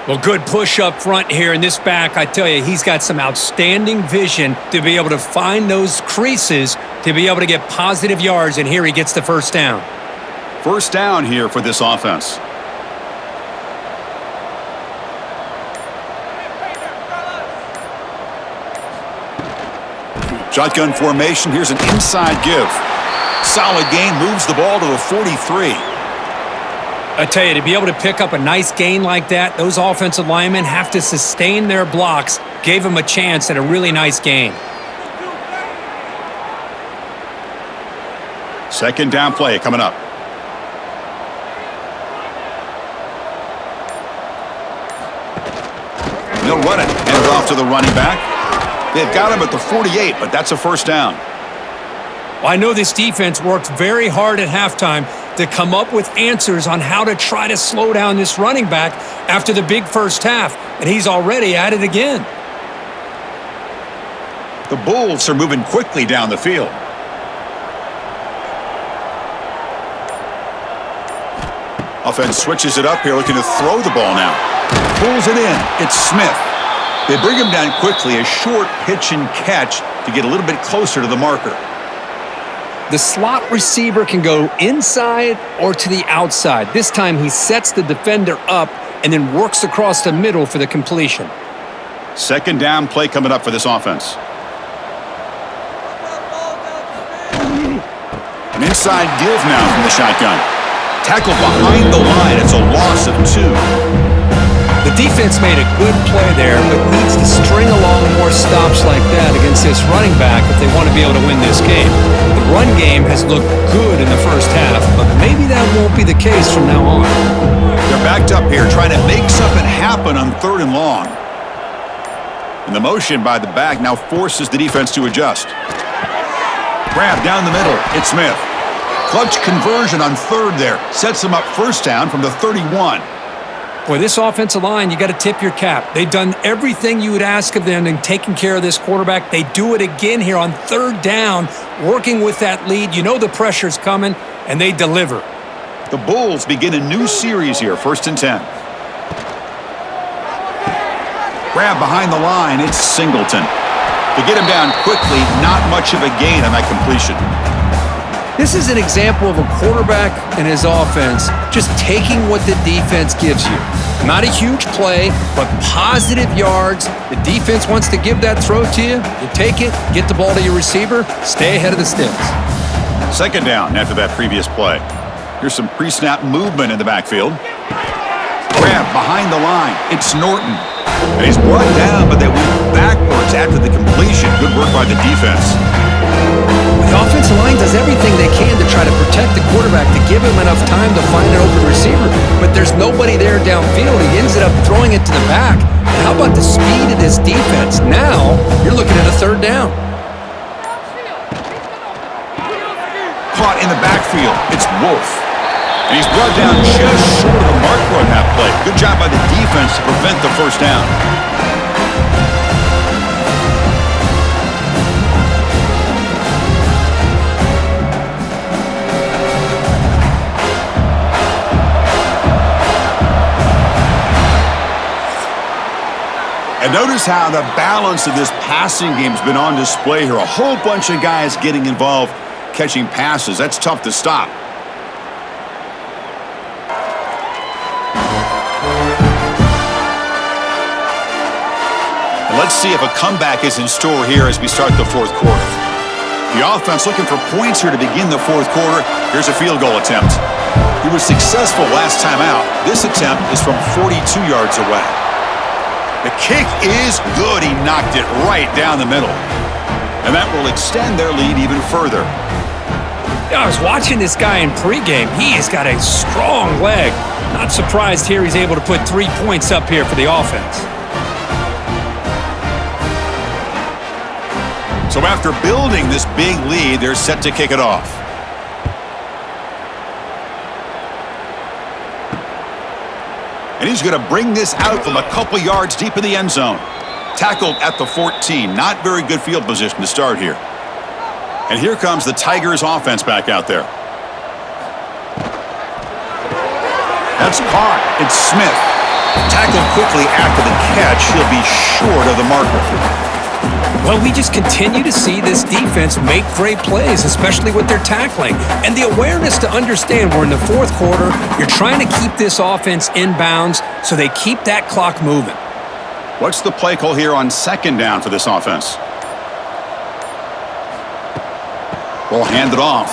Well, good push up front here in this back. I tell you, he's got some outstanding vision to be able to find those creases to be able to get positive yards, and here he gets the first down. First down here for this offense. Shotgun formation. Here's an inside give. Solid gain. Moves the ball to the 43. I tell you, to be able to pick up a nice gain like that, those offensive linemen have to sustain their blocks. Gave him a chance at a really nice gain. Second down play coming up. They'll run it. Hand it off to the running back. They've got him at the 48, but that's a first down. Well, I know this defense worked very hard at halftime to come up with answers on how to try to slow down this running back after the big first half, and he's already at it again. The Bulls are moving quickly down the field. Offense switches it up here, looking to throw the ball now. Pulls it in. It's Smith. They bring him down quickly, a short pitch and catch to get a little bit closer to the marker. The slot receiver can go inside or to the outside. This time he sets the defender up and then works across the middle for the completion. Second down play coming up for this offense. An inside give now from the shotgun. Tackled behind the line. It's a loss of 2. The defense made a good play there, but needs to string along more stops like that against this running back if they want to be able to win this game. The run game has looked good in the first half, but maybe that won't be the case from now on. They're backed up here trying to make something happen on 3rd and long. And the motion by the back now forces the defense to adjust. Grab down the middle. It's Smith. Clutch conversion on 3rd there. Sets them up first down from the 31. Boy, this offensive line, you got to tip your cap. They've done everything you would ask of them in taking care of this quarterback. They do it again here on 3rd down, working with that lead. You know the pressure's coming, and they deliver. The Bulls begin a new series here, 1st and 10. Grab behind the line, it's Singleton. To get him down quickly, not much of a gain on that completion. This is an example of a quarterback and his offense just taking what the defense gives you. Not a huge play, but positive yards. The defense wants to give that throw to you. You take it, get the ball to your receiver, stay ahead of the sticks. Second down after that previous play. Here's some pre-snap movement in the backfield. Grab behind the line. It's Norton. And he's brought down, but they went backwards after the completion. Good work by the defense. The offensive line does everything they can to try to protect the quarterback, to give him enough time to find an open receiver, but there's nobody there downfield. He ends up throwing it to the back. And how about the speed of this defense? Now, you're looking at a 3rd down. Caught in the backfield. It's Wolf. And he's brought down just short of the marker on that play. Good job by the defense to prevent the first down. And notice how the balance of this passing game has been on display here. A whole bunch of guys getting involved, catching passes. That's tough to stop. And let's see if a comeback is in store here as we start the 4th quarter. The offense looking for points here to begin the 4th quarter. Here's a field goal attempt. He was successful last time out. This attempt is from 42 yards away. The kick is good. He knocked it right down the middle. And that will extend their lead even further. I was watching this guy in pregame. He has got a strong leg. Not surprised here he's able to put 3 points up here for the offense. So after building this big lead, they're set to kick it off. And he's going to bring this out from a couple yards deep in the end zone. Tackled at the 14. Not very good field position to start here. And here comes the Tigers offense back out there. That's caught. It's Smith. Tackled quickly after the catch. He'll be short of the marker. Well, we just continue to see this defense make great plays, especially with their tackling. And the awareness to understand we're in the 4th quarter, you're trying to keep this offense in bounds so they keep that clock moving. What's the play call here on 2nd down for this offense? Ball handed off.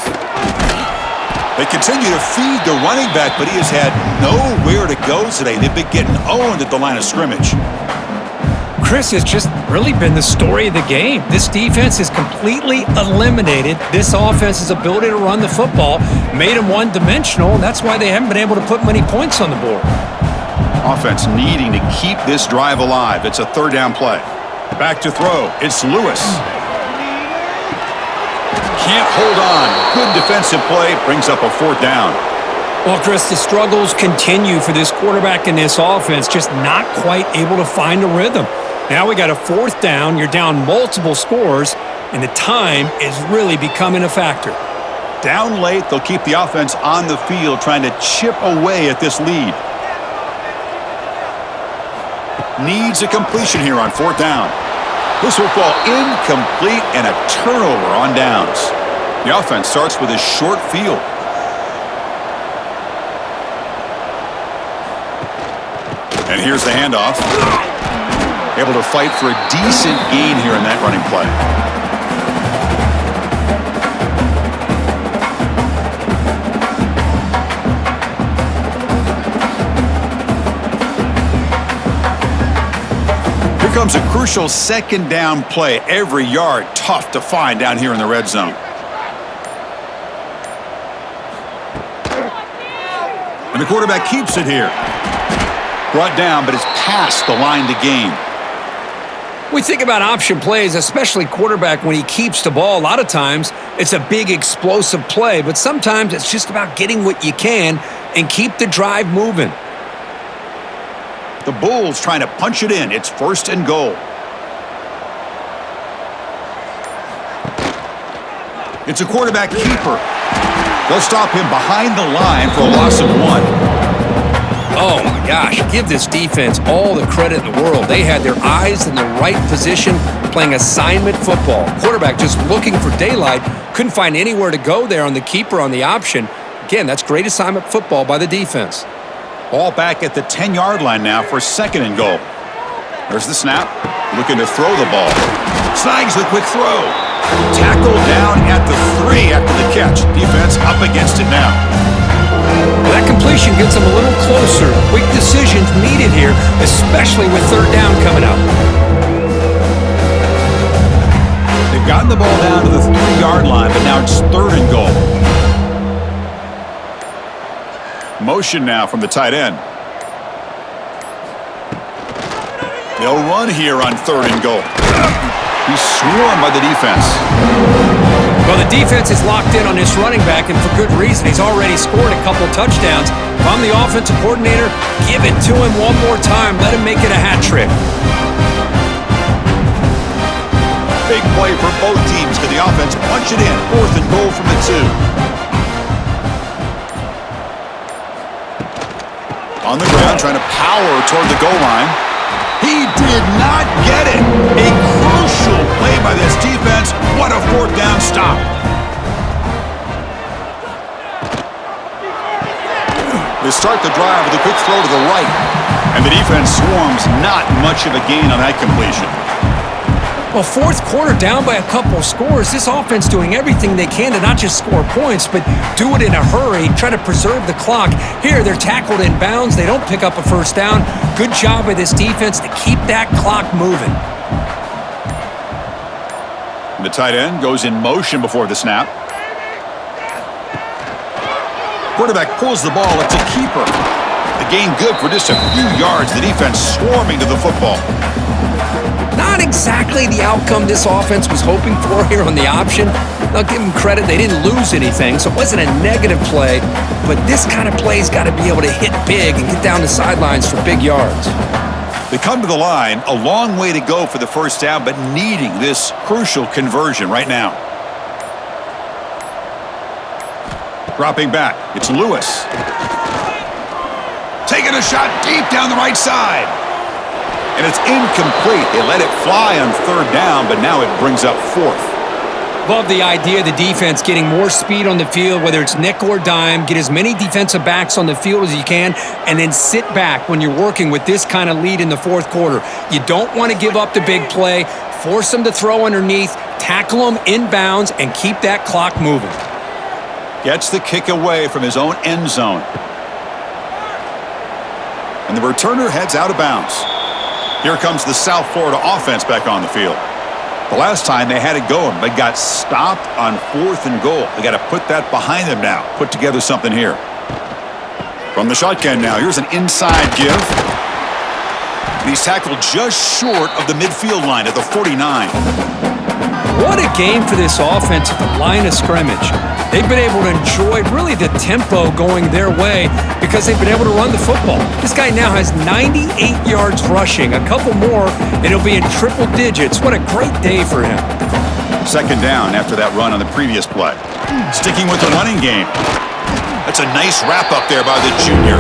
They continue to feed the running back, but he has had nowhere to go today. They've been getting owned at the line of scrimmage. Chris, has just really been the story of the game. This defense has completely eliminated this offense's ability to run the football, made them one-dimensional, and that's why they haven't been able to put many points on the board. Offense needing to keep this drive alive. It's a 3rd down play. Back to throw. It's Lewis. Can't hold on. Good defensive play. Brings up a 4th down. Well, Chris, the struggles continue for this quarterback in this offense, just not quite able to find a rhythm. Now we got a 4th down. You're down multiple scores, and the time is really becoming a factor. Down late, they'll keep the offense on the field trying to chip away at this lead. needs a completion here on 4th down. This will fall incomplete and a turnover on downs. The offense starts with a short field. And here's the handoff. Able to fight for a decent gain here in that running play. Here comes a crucial 2nd down play. Every yard tough to find down here in the red zone. And the quarterback keeps it here. Brought down, but it's past the line to gain. We think about option plays, especially quarterback when he keeps the ball. A lot of times, it's a big explosive play, but sometimes it's just about getting what you can and keep the drive moving. The Bulls trying to punch it in. It's 1st and goal. It's a quarterback keeper. They'll stop him behind the line for a loss of 1. Oh, my gosh. Give this defense all the credit in the world. They had their eyes in the right position playing assignment football. Quarterback just looking for daylight. Couldn't find anywhere to go there on the keeper on the option. Again, that's great assignment football by the defense. Ball back at the 10-yard line now for 2nd and goal. There's the snap. Looking to throw the ball. Snags the quick throw. Tackled down at the 3 after the catch. Defense up against it now. Well, that completion gets them a little closer. Quick decisions needed here, especially with 3rd down coming up. They've gotten the ball down to the 3-yard line, but now it's 3rd and goal. Motion now from the tight end. They'll run here on 3rd and goal. He's swarmed by the defense. Well, the defense is locked in on this running back, and for good reason. He's already scored a couple touchdowns. If I'm the offensive coordinator, give it to him one more time. Let him make it a hat trick. Big play for both teams. Can the offense punch it in? 4th and goal from the 2. On the ground, trying to power toward the goal line. He did not get it. A crucial play by this defense. What a 4th down stop. They start the drive with a quick throw to the right. And the defense swarms. Not much of a gain on that completion. Well, 4th quarter down by a couple scores. This offense doing everything they can to not just score points, but do it in a hurry, try to preserve the clock. Here, they're tackled in bounds. They don't pick up a 1st down. Good job by this defense to keep that clock moving. The tight end goes in motion before the snap. Quarterback pulls the ball. It's a keeper. The gain good for just a few yards. The defense swarming to the football. Not exactly the outcome this offense was hoping for here on the option. I'll give them credit. They didn't lose anything, so it wasn't a negative play. But this kind of play's got to be able to hit big and get down the sidelines for big yards. They come to the line. A long way to go for the 1st down, but needing this crucial conversion right now. Dropping back. It's Lewis. Taking a shot deep down the right side. And it's incomplete. They let it fly on 3rd down, but now it brings up 4th. Love the idea of the defense getting more speed on the field, whether it's nickel or dime, get as many defensive backs on the field as you can, and then sit back when you're working with this kind of lead in the 4th quarter. You don't want to give up the big play, force them to throw underneath, tackle them inbounds, and keep that clock moving. Gets the kick away from his own end zone. And the returner heads out of bounds. Here comes the South Florida offense back on the field. The last time they had it going, but got stopped on 4th and goal. They got to put that behind them now. Put together something here. From the shotgun now, here's an inside give. And he's tackled just short of the midfield line at the 49. What a game for this offense at the line of scrimmage. They've been able to enjoy really the tempo going their way because they've been able to run the football. This guy now has 98 yards rushing, a couple more, and he'll be in triple digits. What a great day for him. 2nd down after that run on the previous play. Sticking with the running game. That's a nice wrap up there by the junior.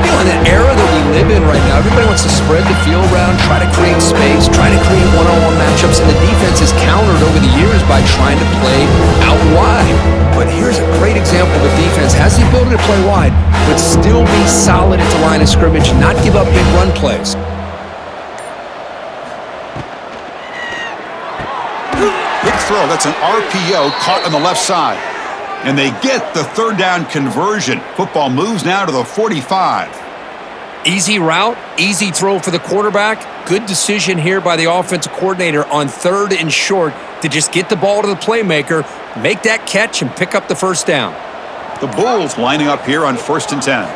You know, in an era that we live in right now, everybody wants to spread the field around, try to create space, try to create one-on-one matchups, and the defense is countered over the years by trying to play out wide. But here's a great example of a defense has the ability to play wide, but still be solid at the line of scrimmage, not give up big run plays. Big throw. That's an RPO caught on the left side. And they get the third down conversion. Football moves now to the 45. Easy route, easy throw for the quarterback. Good decision here by the offensive coordinator on 3rd and short to just get the ball to the playmaker, make that catch, and pick up the first down. The Bulls lining up here on 1st and 10.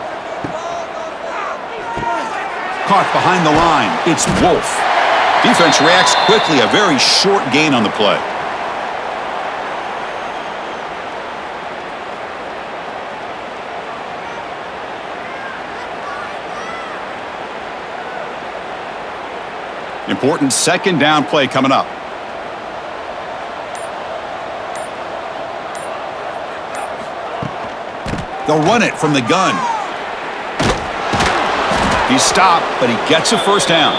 Caught behind the line. It's Wolf. Defense reacts quickly. A very short gain on the play. Important second down play coming up. They'll run it from the gun. He's stopped, but he gets a first down.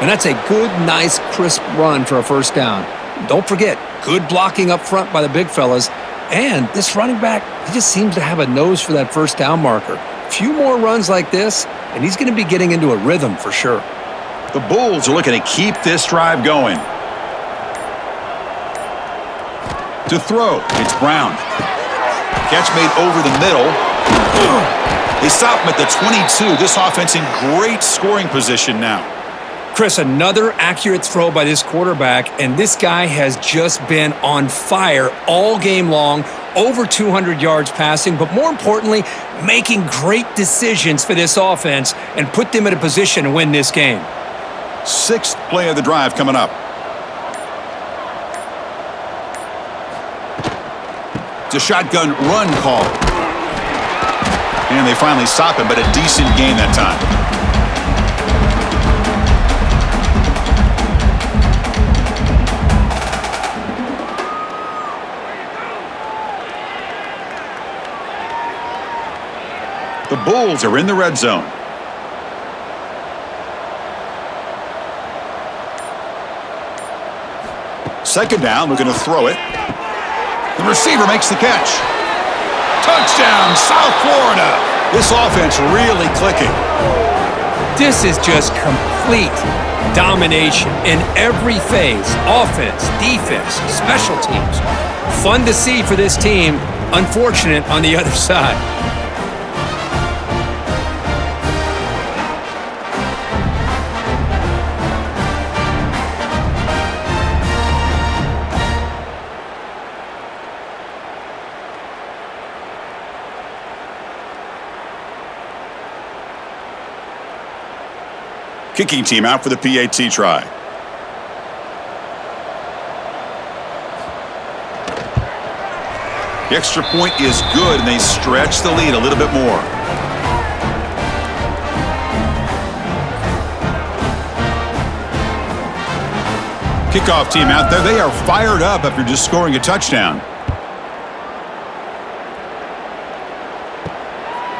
And that's a good, nice, crisp run for a first down. Don't forget, good blocking up front by the big fellas. And this running back, he just seems to have a nose for that first down marker. A few more runs like this, and he's going to be getting into a rhythm for sure. The Bulls are looking to keep this drive going. To throw, it's Brown. Catch made over the middle. They stop him at the 22. This offense in great scoring position now. Chris, another accurate throw by this quarterback, and this guy has just been on fire all game long, over 200 yards passing, but more importantly, making great decisions for this offense and put them in a position to win this game. 6th play of the drive coming up. It's a shotgun run call. And they finally stop him, but a decent gain that time. The Bulls are in the red zone. Second down, looking to throw it. The receiver makes the catch. Touchdown, South Florida. This offense really clicking. This is just complete domination in every phase. Offense, defense, special teams. Fun to see for this team. Unfortunate on the other side. Kicking team out for the PAT try. The extra point is good, and they stretch the lead a little bit more. Kickoff team out there. They are fired up after just scoring a touchdown.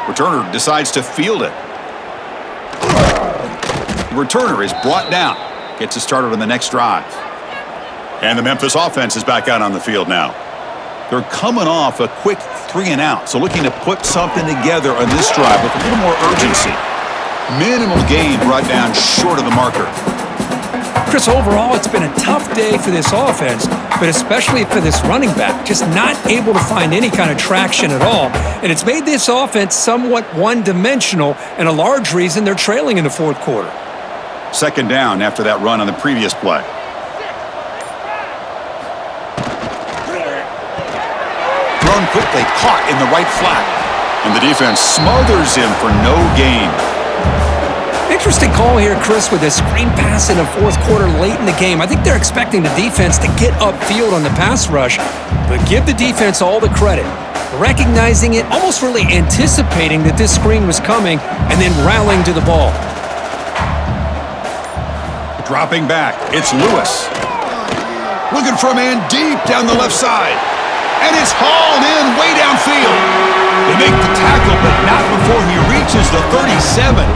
Returner decides to field it. The returner is brought down. Gets us started on the next drive. And the Memphis offense is back out on the field now. They're coming off a quick 3-and-out, so looking to put something together on this drive with a little more urgency. Minimal gain brought down short of the marker. Chris, overall, it's been a tough day for this offense, but especially for this running back, just not able to find any kind of traction at all. And it's made this offense somewhat one-dimensional, and a large reason they're trailing in the fourth quarter. Second down after that run on the previous play. Thrown quickly, caught in the right flat. And the defense smothers him for no gain. Interesting call here, Chris, with a screen pass in the fourth quarter late in the game. I think they're expecting the defense to get upfield on the pass rush, but give the defense all the credit. Recognizing it, almost really anticipating that this screen was coming, and then rallying to the ball. Dropping back, it's Lewis. Looking for a man deep down the left side. And it's hauled in way downfield. They make the tackle, but not before he reaches the 37.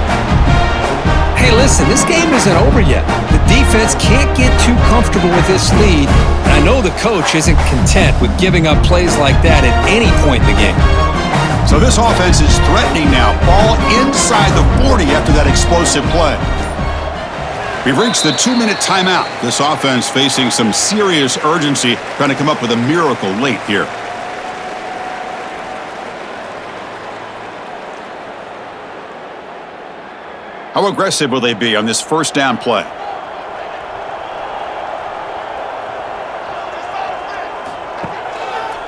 Hey, listen, this game isn't over yet. The defense can't get too comfortable with this lead, and I know the coach isn't content with giving up plays like that at any point in the game. So this offense is threatening now. Ball inside the 40 after that explosive play. We've reached the 2-minute timeout. This offense facing some serious urgency, trying to come up with a miracle late here. How aggressive will they be on this first down play?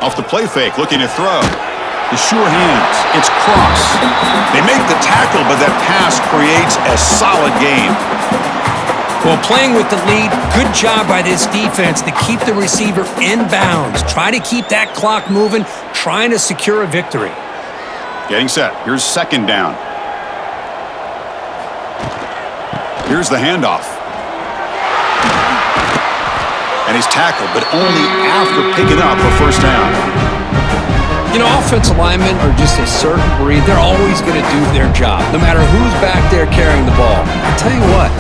Off the play fake, looking to throw. The sure hands. It's cross. They make the tackle, but that pass creates a solid game. Well, playing with the lead, good job by this defense to keep the receiver in bounds. Try to keep that clock moving, trying to secure a victory. Getting set. Here's second down. Here's the handoff. And he's tackled, but only after picking up a first down. You know, offensive linemen are just a certain breed. They're always going to do their job, no matter who's back there carrying the ball. I'll tell you what,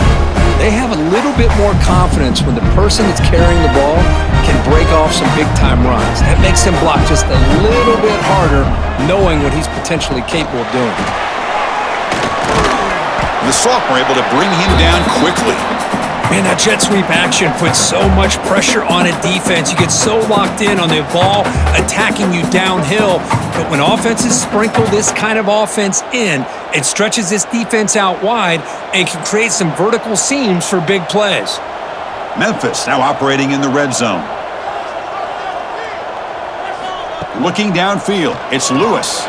they have a little bit more confidence when the person that's carrying the ball can break off some big-time runs. That makes him block just a little bit harder, knowing what he's potentially capable of doing. The sophomore able to bring him down quickly. Man, that jet sweep action puts so much pressure on a defense. You get so locked in on the ball attacking you downhill. But when offenses sprinkle this kind of offense in, it stretches this defense out wide and can create some vertical seams for big plays. Memphis now operating in the red zone. Looking downfield, it's Lewis.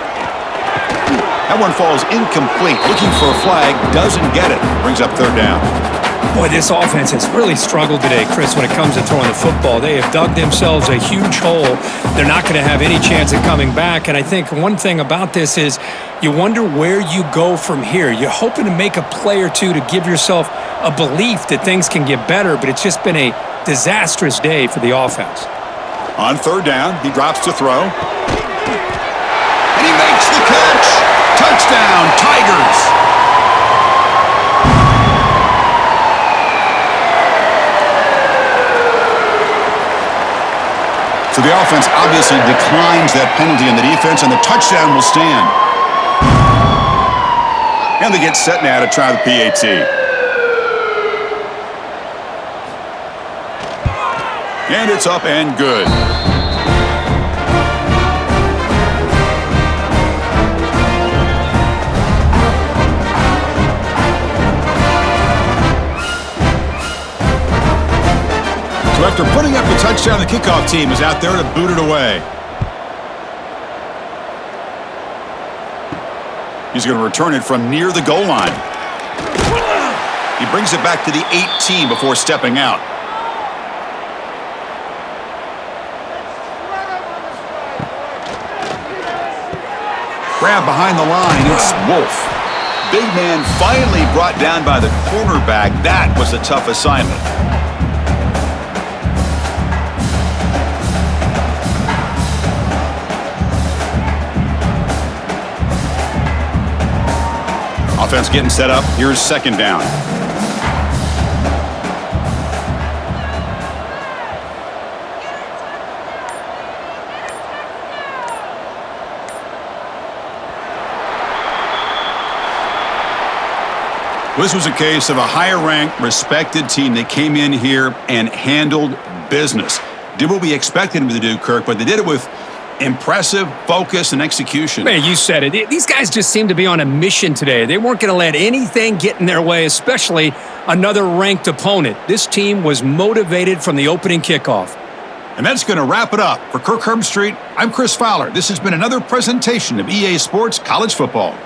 That one falls incomplete. Looking for a flag, doesn't get it. Brings up third down. Boy, this offense has really struggled today, Chris, when it comes to throwing the football. They have dug themselves a huge hole. They're not going to have any chance of coming back. And I think one thing about this is you wonder where you go from here. You're hoping to make a play or two to give yourself a belief that things can get better, but it's just been a disastrous day for the offense. On third down, he drops to throw. And he makes the catch. Touchdown, Tigers! So the offense obviously declines that penalty on the defense, and the touchdown will stand. And they get set now to try the PAT. And it's up and good. So after putting up the touchdown, the kickoff team is out there to boot it away. He's going to return it from near the goal line. He brings it back to the 18 before stepping out. Grab behind the line, it's Wolf. Big man finally brought down by the cornerback. That was a tough assignment. Offense getting set up. Here's second down. This was a case of a higher-ranked, respected team that came in here and handled business. Did what we expected them to do, Kirk, but they did it with impressive focus and execution. Man, you said it. These guys just seem to be on a mission today. They weren't going to let anything get in their way, especially another ranked opponent. This team was motivated from the opening kickoff. And that's going to wrap it up. For Kirk Herbstreit, I'm Chris Fowler. This has been another presentation of EA Sports College Football.